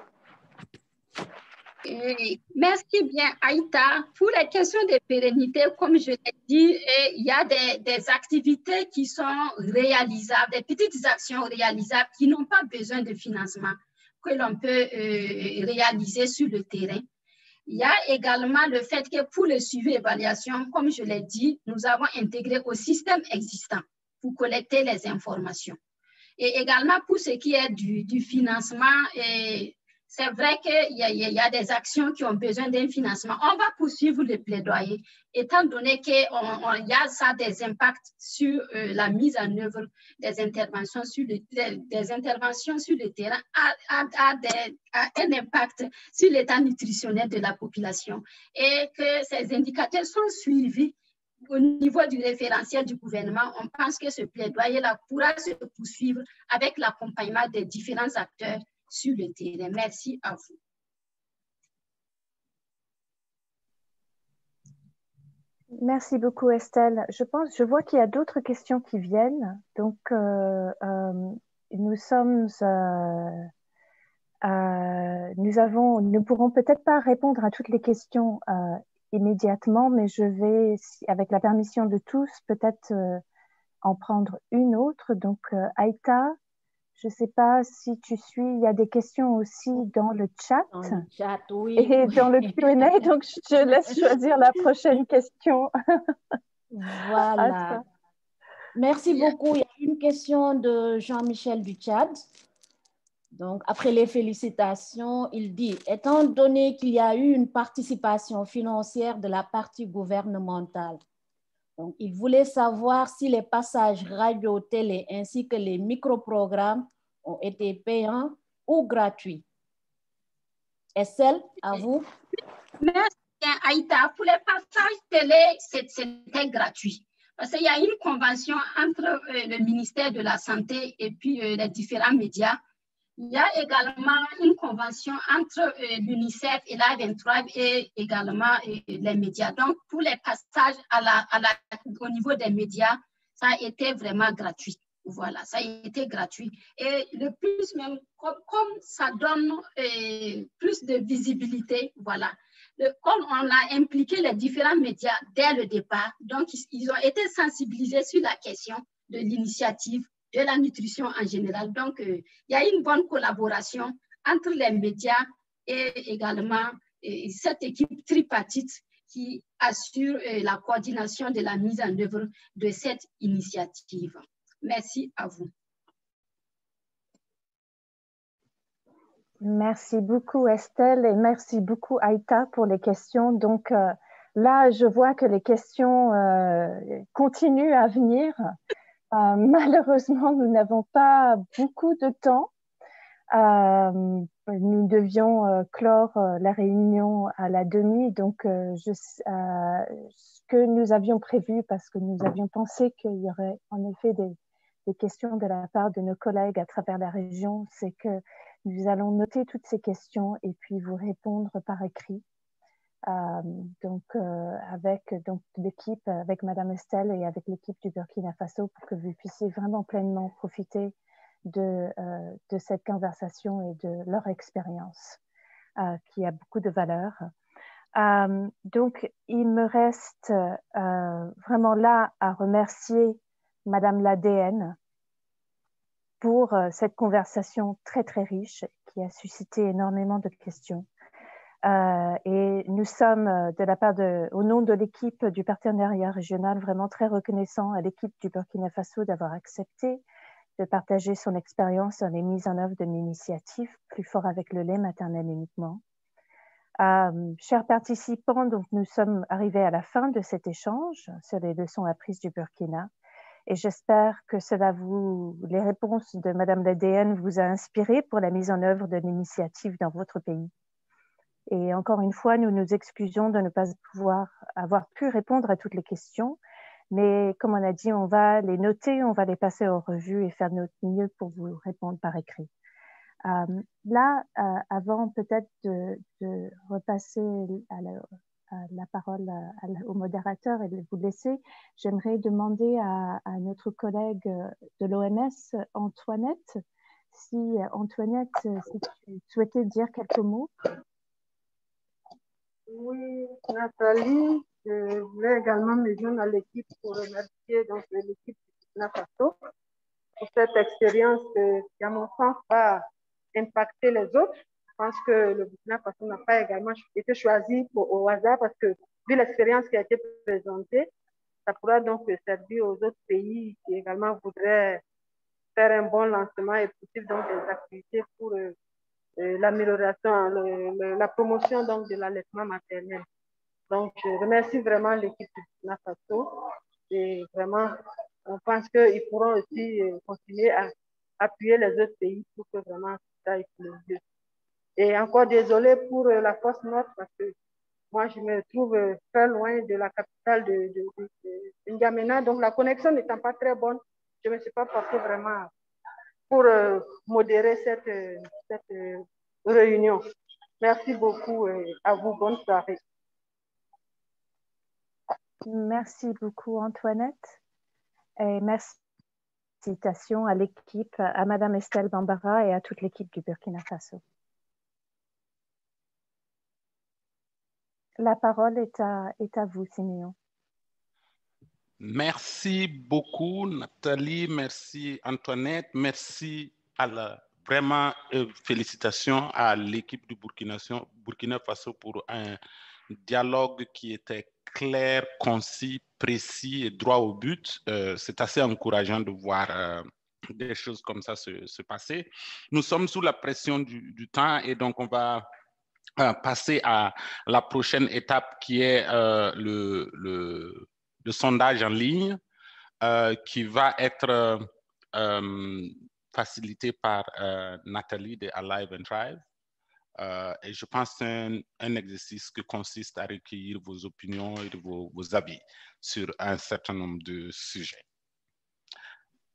Speaker 14: Merci bien, Aïta. Pour les questions de pérennité, comme je l'ai dit, il y a des activités qui sont réalisables, des petites actions réalisables qui n'ont pas besoin de financement, que l'on peut réaliser sur le terrain. Il y a également le fait que pour le suivi et évaluation, comme je l'ai dit, nous avons intégré au système existant pour collecter les informations. Et également pour ce qui est du financement, c'est vrai qu'il y a des actions qui ont besoin d'un financement. On va poursuivre le plaidoyer, étant donné qu'il y a ça des impacts sur la mise en œuvre des interventions sur le terrain, a un impact sur l'état nutritionnel de la population et que ces indicateurs sont suivis au niveau du référentiel du gouvernement. On pense que ce plaidoyer-là pourra se poursuivre avec l'accompagnement des différents acteurs sur le terrain. Merci à vous.
Speaker 4: Merci beaucoup, Estelle. Je vois qu'il y a d'autres questions qui viennent. Donc, nous ne pourrons peut-être pas répondre à toutes les questions immédiatement, mais je vais, avec la permission de tous, peut-être en prendre une autre. Donc, Aïta, je ne sais pas si tu suis, il y a des questions aussi dans le chat.
Speaker 9: Dans le chat, oui.
Speaker 4: Et dans le Q&A, donc je te laisse choisir la prochaine question.
Speaker 9: Voilà. Merci beaucoup. Il y a une question de Jean-Michel du Tchad. Donc, après les félicitations, il dit, étant donné qu'il y a eu une participation financière de la partie gouvernementale, donc, il voulait savoir si les passages radio-télé ainsi que les micro-programmes ont été payants ou gratuits. Estelle, à vous.
Speaker 14: Merci, Aïta. Pour les passages télé, c'était gratuit. Parce qu'il y a une convention entre le ministère de la Santé et puis les différents médias. Il y a également une convention entre l'UNICEF et l'A23 et également les médias. Donc, pour les passages au niveau des médias, ça a été vraiment gratuit. Voilà, ça a été gratuit. Et le plus même, comme ça donne plus de visibilité, voilà. Comme on a impliqué les différents médias dès le départ, donc ils ont été sensibilisés sur la question de l'initiative de la nutrition en général. Donc, il y a une bonne collaboration entre les médias et également cette équipe tripartite qui assure la coordination de la mise en œuvre de cette initiative. Merci à vous.
Speaker 4: Merci beaucoup, Estelle, et merci beaucoup, Aïta, pour les questions. Donc, là, je vois que les questions continuent à venir. Malheureusement, nous n'avons pas beaucoup de temps. Nous devions clore la réunion à la demi, donc ce que nous avions prévu, parce que nous avions pensé qu'il y aurait en effet des questions de la part de nos collègues à travers la région, c'est que nous allons noter toutes ces questions et puis vous répondre par écrit. Avec l'équipe, avec Madame Estelle et avec l'équipe du Burkina Faso pour que vous puissiez vraiment pleinement profiter de cette conversation et de leur expérience qui a beaucoup de valeur. Donc, il me reste vraiment là à remercier Madame l'ADN pour cette conversation très, très riche qui a suscité énormément de questions. Et nous sommes, au nom de l'équipe du partenariat régional, vraiment très reconnaissants à l'équipe du Burkina Faso d'avoir accepté de partager son expérience dans les mises en œuvre de l'initiative Plus fort avec le lait maternel uniquement. Chers participants, donc nous sommes arrivés à la fin de cet échange sur les leçons apprises du Burkina. Et j'espère que les réponses de Madame l'ADN vous a inspiré pour la mise en œuvre de l'initiative dans votre pays. Et encore une fois, nous nous excusons de ne pas avoir pu répondre à toutes les questions, mais comme on a dit, on va les noter, on va les passer en revue et faire de notre mieux pour vous répondre par écrit. Là, avant peut-être de repasser la parole au modérateur et de vous laisser, j'aimerais demander à notre collègue de l'OMS, Antoinette, si tu souhaitais dire quelques mots.
Speaker 13: Oui, Nathalie, je voulais également me joindre à l'équipe pour remercier donc l'équipe du Burkina Faso pour cette expérience qui, à mon sens, va impacter les autres. Je pense que le Burkina Faso n'a pas également été choisi au hasard parce que, vu l'expérience qui a été présentée, ça pourra donc servir aux autres pays qui également voudraient faire un bon lancement et poursuivre donc des activités pour l'amélioration, la promotion donc de l'allaitement maternel. Donc, je remercie vraiment l'équipe du Burkina Faso et vraiment, on pense qu'ils pourront aussi continuer à appuyer les autres pays pour que vraiment ça aille le mieux. Et encore désolé pour la force nord parce que moi, je me trouve très loin de la capitale de N'Djamena, donc la connexion n'étant pas très bonne, je ne me suis pas portée vraiment pour modérer cette réunion. Merci beaucoup et à vous, bonne soirée.
Speaker 4: Merci beaucoup, Antoinette. Et merci à l'équipe, à Madame Estelle Bambara et à toute l'équipe du Burkina Faso. La parole est à vous, Siméon.
Speaker 1: Merci beaucoup, Nathalie. Merci, Antoinette. Merci vraiment félicitations à l'équipe du Burkina Faso pour un dialogue qui était clair, concis, précis et droit au but. C'est assez encourageant de voir des choses comme ça se passer. Nous sommes sous la pression du temps et donc on va passer à la prochaine étape qui est le sondage en ligne qui va être facilité par Nathalie de Alive and Thrive. Et je pense que c'est un exercice qui consiste à recueillir vos opinions et vos avis sur un certain nombre de sujets.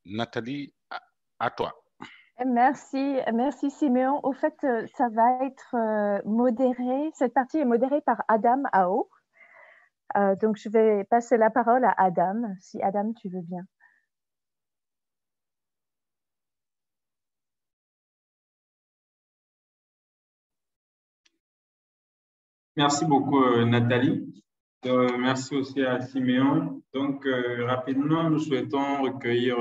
Speaker 1: Nathalie, à toi.
Speaker 4: Merci Siméon. Au fait, ça va être modéré. Cette partie est modérée par Adam Ao. Donc, je vais passer la parole à Adam, si Adam, tu veux bien.
Speaker 5: Merci beaucoup, Nathalie. Merci aussi à Siméon. Donc, rapidement, nous souhaitons recueillir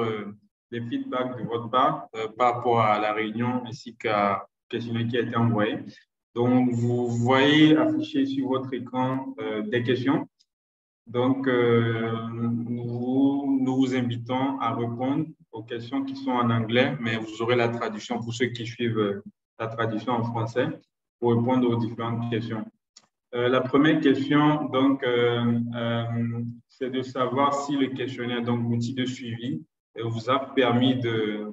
Speaker 5: les feedbacks de votre part par rapport à la réunion ainsi qu'à questionnaire qui a été envoyé. Donc, vous voyez afficher sur votre écran des questions. Donc, nous vous invitons à répondre aux questions qui sont en anglais, mais vous aurez la traduction pour ceux qui suivent la traduction en français pour répondre aux différentes questions. La première question, donc, c'est de savoir si le questionnaire, donc l'outil de suivi, vous a permis de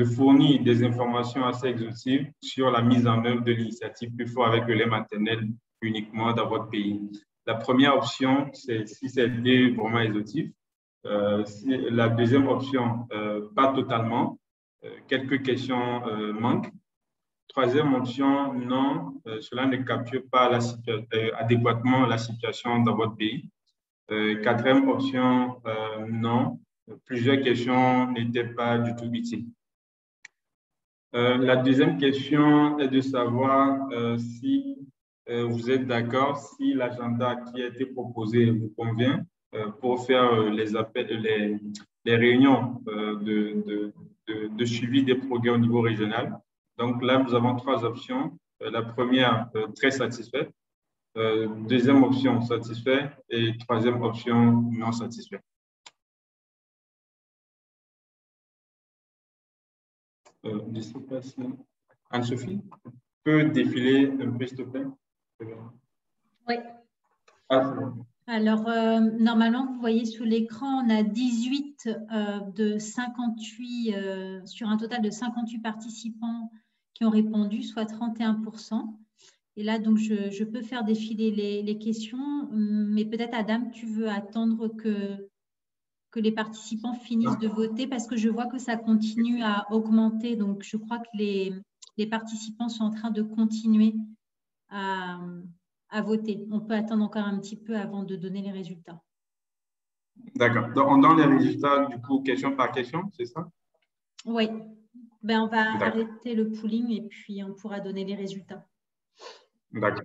Speaker 5: fournir des informations assez exhaustives sur la mise en œuvre de l'initiative Plus fort avec le lait maternel uniquement dans votre pays. La première option, c'est si c'est vraiment exhaustif. La deuxième option, pas totalement. Quelques questions manquent. Troisième option, non, cela ne capture pas adéquatement la situation dans votre pays. Quatrième option, non, plusieurs questions n'étaient pas du tout utiles. La deuxième question est de savoir si vous êtes d'accord, si l'agenda qui a été proposé vous convient pour faire les réunions de suivi des progrès au niveau régional. Donc là, nous avons trois options. La première, très satisfaite. Deuxième option, satisfait. Et troisième option, non satisfait. Je ne sais pas si Anne-Sophie peut défiler un peu, s'il te plaît.
Speaker 2: Oui.
Speaker 5: Ah, c'est bon.
Speaker 2: Alors, normalement, vous voyez sous l'écran, on a 18 de 58, sur un total de 58 participants qui ont répondu, soit 31%. Et là, donc, je peux faire défiler les questions, mais peut-être, Adam, tu veux attendre que que les participants finissent de voter parce que je vois que ça continue à augmenter. Donc, je crois que les participants sont en train de continuer à voter. On peut attendre encore un petit peu avant de donner les résultats.
Speaker 5: D'accord. Donc, on donne les résultats, du coup, question par question, c'est ça?
Speaker 2: Oui. Ben, on va arrêter le pooling et puis on pourra donner les résultats.
Speaker 5: D'accord.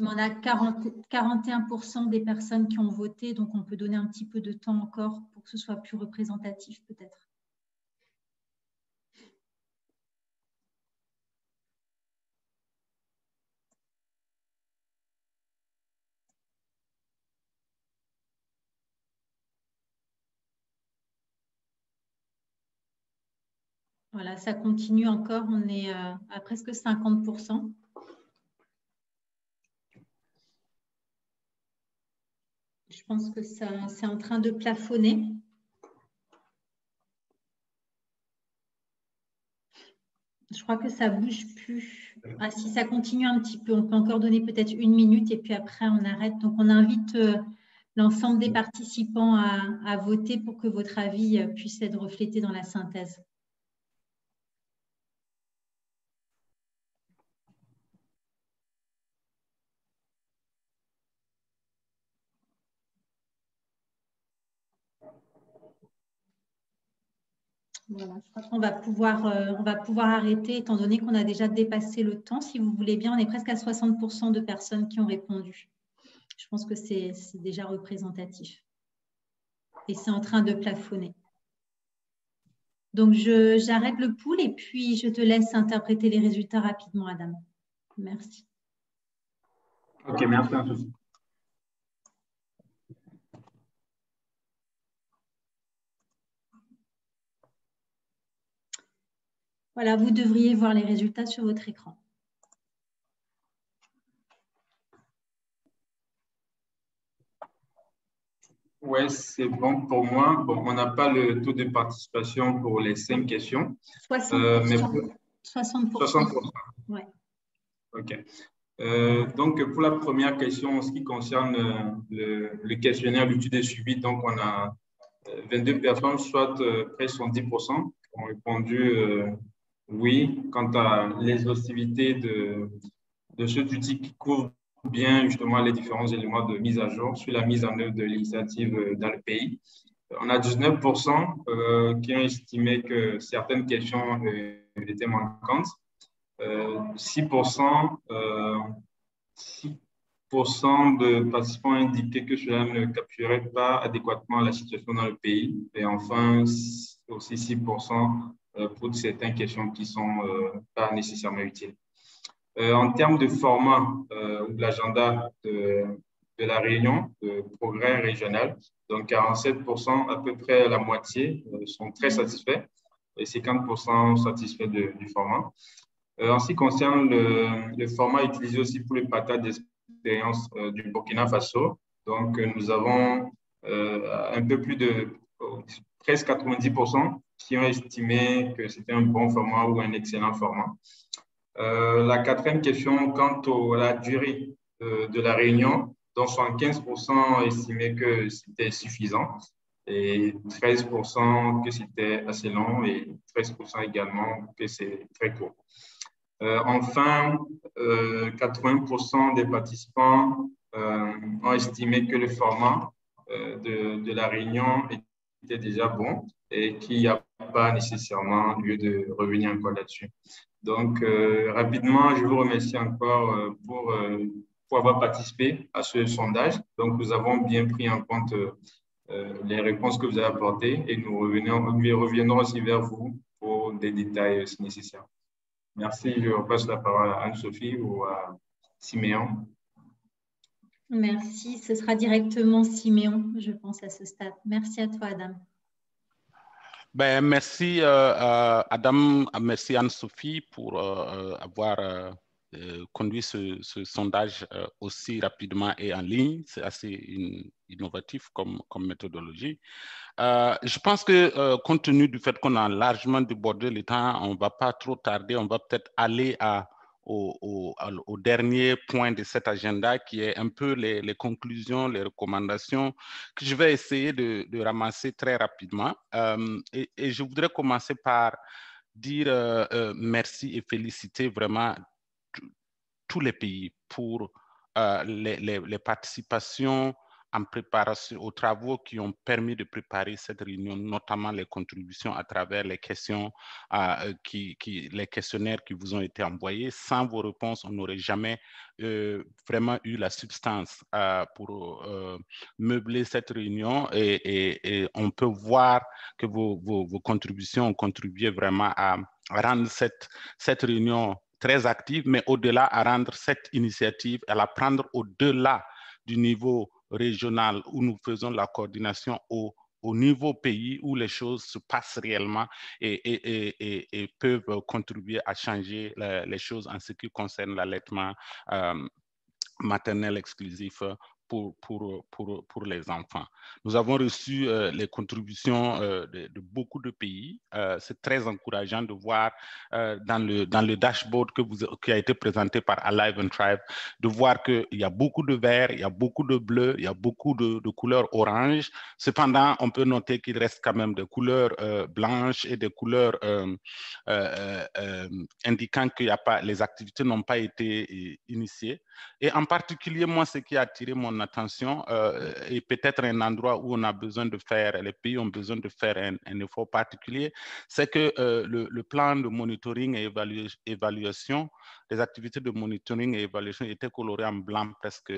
Speaker 2: On a 41% des personnes qui ont voté, donc on peut donner un petit peu de temps encore pour que ce soit plus représentatif peut-être. Voilà, ça continue encore, on est à presque 50%. Je pense que c'est en train de plafonner. Je crois que ça ne bouge plus. Ah, si ça continue un petit peu, on peut encore donner peut-être 1 minute et puis après on arrête. Donc on invite l'ensemble des participants à voter pour que votre avis puisse être reflété dans la synthèse. Voilà, je crois qu'on va pouvoir arrêter étant donné qu'on a déjà dépassé le temps. Si vous voulez bien, on est presque à 60% de personnes qui ont répondu. Je pense que c'est déjà représentatif. Et c'est en train de plafonner. Donc, j'arrête le pool et puis je te laisse interpréter les résultats rapidement, Adam. Merci.
Speaker 5: OK, merci à tous.
Speaker 2: Voilà, vous devriez voir les résultats sur votre écran.
Speaker 5: Oui, c'est bon pour moi. Bon, on n'a pas le taux de participation pour les 5 questions.
Speaker 2: 60%.
Speaker 5: Mais
Speaker 2: 60%.
Speaker 5: 60%.
Speaker 2: Ouais.
Speaker 5: OK. Donc, pour la première question, en ce qui concerne le questionnaire d'études et suivi, donc on a 22 personnes, soit près de 70%, qui ont répondu oui. Quant à l'exhaustivité de cet outil qui couvre bien justement les différents éléments de mise à jour sur la mise en œuvre de l'initiative dans le pays. On a 19% qui ont estimé que certaines questions étaient manquantes. 6% de participants ont indiqué que cela ne capturait pas adéquatement la situation dans le pays. Et enfin, aussi 6% pour certaines questions qui ne sont pas nécessairement utiles. En termes de format ou de l'agenda de la réunion de progrès régional, donc 47%, à peu près la moitié, sont très satisfaits et 50% satisfaits du format. En ce qui concerne le format utilisé aussi pour le partage d'expérience du Burkina Faso, donc nous avons un peu plus de presque 90% qui ont estimé que c'était un bon format ou un excellent format. La quatrième question, quant à la durée de la réunion, dont 75% ont estimé que c'était suffisant et 13% que c'était assez long et 13% également que c'est très court. Enfin, 80% des participants ont estimé que le format de la réunion était déjà bon et qu'il n'y a pas nécessairement lieu de revenir encore là-dessus. Donc, rapidement, je vous remercie encore pour avoir participé à ce sondage. Donc, nous avons bien pris en compte les réponses que vous avez apportées et nous reviendrons aussi vers vous pour des détails si nécessaire. Merci. Je repasse la parole à Anne-Sophie ou à Siméon.
Speaker 2: Merci. Ce sera directement Siméon, je pense, à ce stade. Merci à toi, Adam.
Speaker 1: Ben, merci Adam, merci Anne-Sophie pour avoir conduit ce sondage aussi rapidement et en ligne. C'est assez innovatif comme méthodologie. Je pense que compte tenu du fait qu'on a largement débordé le temps, on ne va pas trop tarder, on va peut-être aller au dernier point de cet agenda, qui est un peu les conclusions, les recommandations, que je vais essayer de ramasser très rapidement. Et je voudrais commencer par dire merci et féliciter vraiment tous les pays pour les participations en préparation aux travaux qui ont permis de préparer cette réunion, notamment les contributions à travers les questions, les questionnaires qui vous ont été envoyés. Sans vos réponses, on n'aurait jamais vraiment eu la substance pour meubler cette réunion, et on peut voir que vos contributions ont contribué vraiment à rendre cette réunion très active, mais au-delà, à rendre cette initiative, à la prendre au-delà du niveau régional où nous faisons la coordination au niveau pays où les choses se passent réellement et peuvent contribuer à changer les choses en ce qui concerne l'allaitement maternel exclusif pour les enfants. Nous avons reçu les contributions de beaucoup de pays. C'est très encourageant de voir dans le dashboard qui a été présenté par Alive and Thrive, de voir qu'il y a beaucoup de vert, il y a beaucoup de bleu, il y a beaucoup de couleurs orange. Cependant, on peut noter qu'il reste quand même des couleurs blanches et des couleurs indiquant que les activités n'ont pas été initiées. Et en particulier, moi, ce qui a attiré mon attention, et peut-être un endroit où on a besoin de faire, les pays ont besoin de faire un effort particulier, c'est que le plan de monitoring et évaluation, les activités de monitoring et évaluation étaient colorées en blanc presque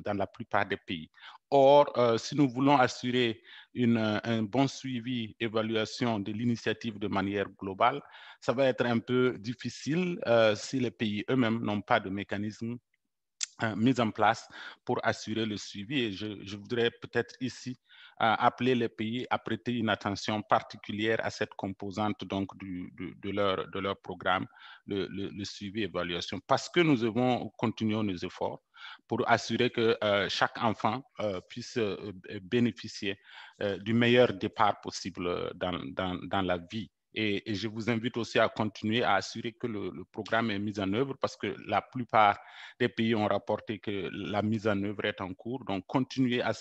Speaker 1: dans la plupart des pays. Or, si nous voulons assurer un bon suivi, évaluation de l'initiative de manière globale, ça va être un peu difficile si les pays eux-mêmes n'ont pas de mécanisme mise en place pour assurer le suivi. Et je voudrais peut-être ici appeler les pays à prêter une attention particulière à cette composante donc de leur programme, le suivi et évaluation, parce que nous devons continuer nos efforts pour assurer que chaque enfant puisse bénéficier du meilleur départ possible dans la vie. Et je vous invite aussi à continuer à assurer que le programme est mis en œuvre, parce que la plupart des pays ont rapporté que la mise en œuvre est en cours. Donc, continuez à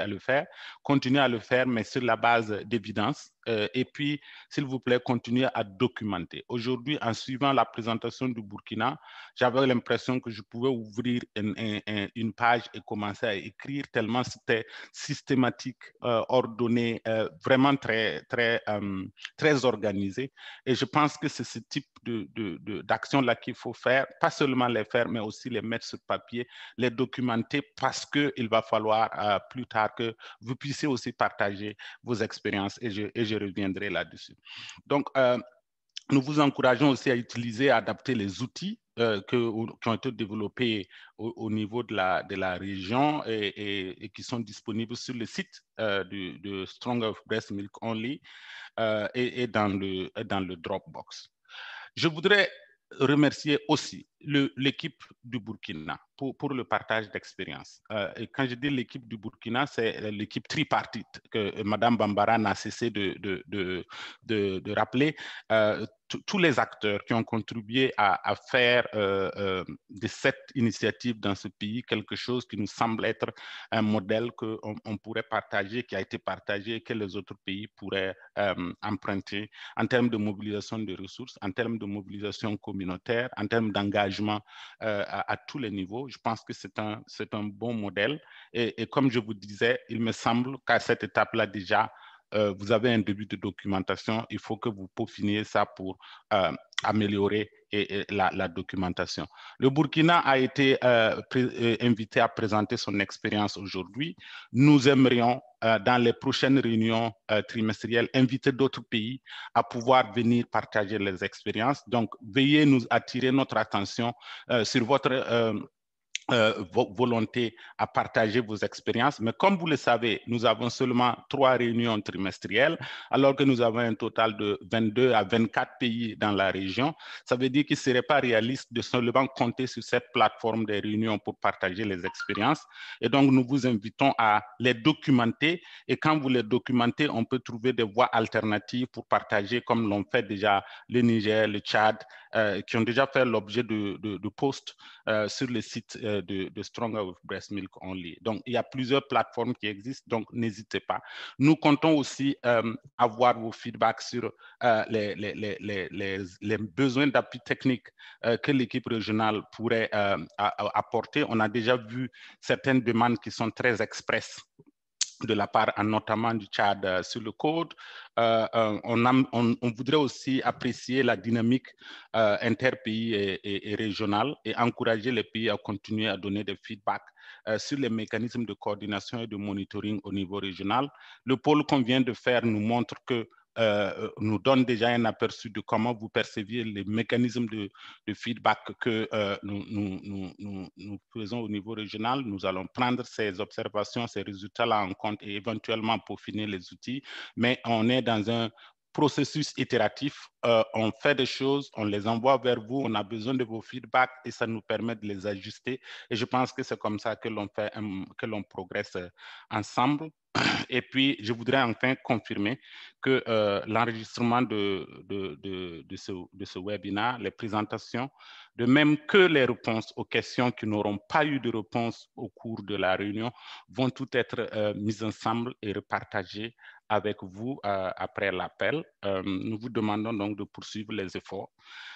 Speaker 1: le faire, mais sur la base d'évidence. Et puis, s'il vous plaît, continuez à documenter. Aujourd'hui, en suivant la présentation du Burkina, j'avais l'impression que je pouvais ouvrir une page et commencer à écrire, tellement c'était systématique, ordonné, vraiment très, très, très organisé. Et je pense que c'est ce type d'action-là qu'il faut faire, pas seulement les faire, mais aussi les mettre sur papier, les documenter, parce qu'il va falloir plus tard que vous puissiez aussi partager vos expériences, et je reviendrai là-dessus. Donc, nous vous encourageons aussi à utiliser, à adapter les outils qui ont été développés au niveau de la région et qui sont disponibles sur le site de Stronger Breast Milk Only et dans le Dropbox. Je voudrais remercier aussi l'équipe du Burkina pour le partage d'expérience. Et quand je dis l'équipe du Burkina, c'est l'équipe tripartite que Mme Bambara n'a cessé de rappeler. Tous les acteurs qui ont contribué à faire de cette initiative dans ce pays quelque chose qui nous semble être un modèle qu'on pourrait partager, qui a été partagé et que les autres pays pourraient emprunter en termes de mobilisation de ressources, en termes de mobilisation communautaire, en termes d'engagement à tous les niveaux. Je pense que c'est un bon modèle. Et comme je vous disais, il me semble qu'à cette étape-là déjà, vous avez un début de documentation. Il faut que vous peaufiniez ça pour améliorer la documentation. Le Burkina a été invité à présenter son expérience aujourd'hui. Nous aimerions, dans les prochaines réunions trimestrielles, inviter d'autres pays à pouvoir venir partager les expériences. Donc, veuillez nous attirer notre attention sur votre volonté à partager vos expériences. Mais comme vous le savez, nous avons seulement 3 réunions trimestrielles, alors que nous avons un total de 22 à 24 pays dans la région. Ça veut dire qu'il ne serait pas réaliste de seulement compter sur cette plateforme des réunions pour partager les expériences. Et donc, nous vous invitons à les documenter. Et quand vous les documentez, on peut trouver des voies alternatives pour partager, comme l'ont fait déjà le Niger, le Tchad, qui ont déjà fait l'objet de posts sur le site de Stronger with Breast Milk Only. Donc, il y a plusieurs plateformes qui existent, donc n'hésitez pas. Nous comptons aussi avoir vos feedbacks sur les besoins d'appui technique que l'équipe régionale pourrait apporter. On a déjà vu certaines demandes qui sont très expresses de la part notamment du Tchad sur le code. On voudrait aussi apprécier la dynamique interpays et régionale et encourager les pays à continuer à donner des feedbacks sur les mécanismes de coordination et de monitoring au niveau régional. Le pôle qu'on vient de faire nous montre que nous donne déjà un aperçu de comment vous perceviez les mécanismes de feedback que nous faisons au niveau régional. Nous allons prendre ces observations, ces résultats-là en compte et éventuellement peaufiner les outils, mais on est dans un processus itératif. On fait des choses, on les envoie vers vous, on a besoin de vos feedbacks et ça nous permet de les ajuster. Et je pense que c'est comme ça que l'on progresse ensemble. Et puis, je voudrais enfin confirmer que l'enregistrement de ce webinaire, les présentations, de même que les réponses aux questions qui n'auront pas eu de réponse au cours de la réunion, vont toutes être mises ensemble et repartagées avec vous après l'appel. Nous vous demandons donc de poursuivre les efforts,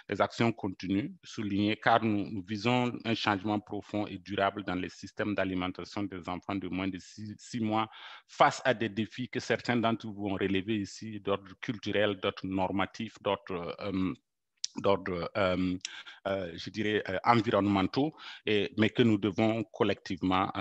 Speaker 1: les actions continues, soulignées, car nous visons un changement profond et durable dans les systèmes d'alimentation des enfants de moins de 6 mois face à des défis que certains d'entre vous ont relevés ici, d'ordre culturel, d'autres normatifs, d'autres d'ordre, je dirais, environnementaux, mais que nous devons collectivement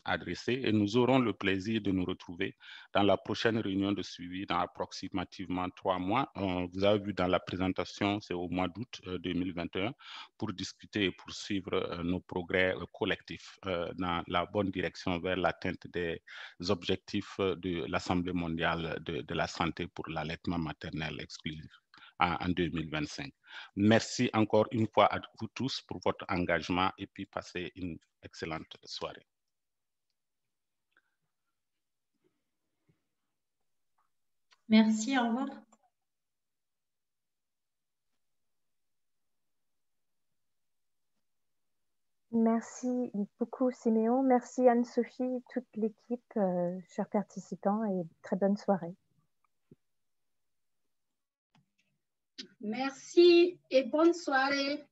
Speaker 1: adresser. Et nous aurons le plaisir de nous retrouver dans la prochaine réunion de suivi dans approximativement 3 mois. Vous avez vu dans la présentation, c'est au mois d'août 2021, pour discuter et poursuivre nos progrès collectifs dans la bonne direction vers l'atteinte des objectifs de l'Assemblée mondiale de la santé pour l'allaitement maternel exclusif en 2025. Merci encore une fois à vous tous pour votre engagement et puis passez une excellente soirée.
Speaker 2: Merci, au revoir.
Speaker 4: Merci beaucoup, Siméon. Merci Anne-Sophie, toute l'équipe, chers participants, et très bonne soirée.
Speaker 14: Merci et bonne soirée.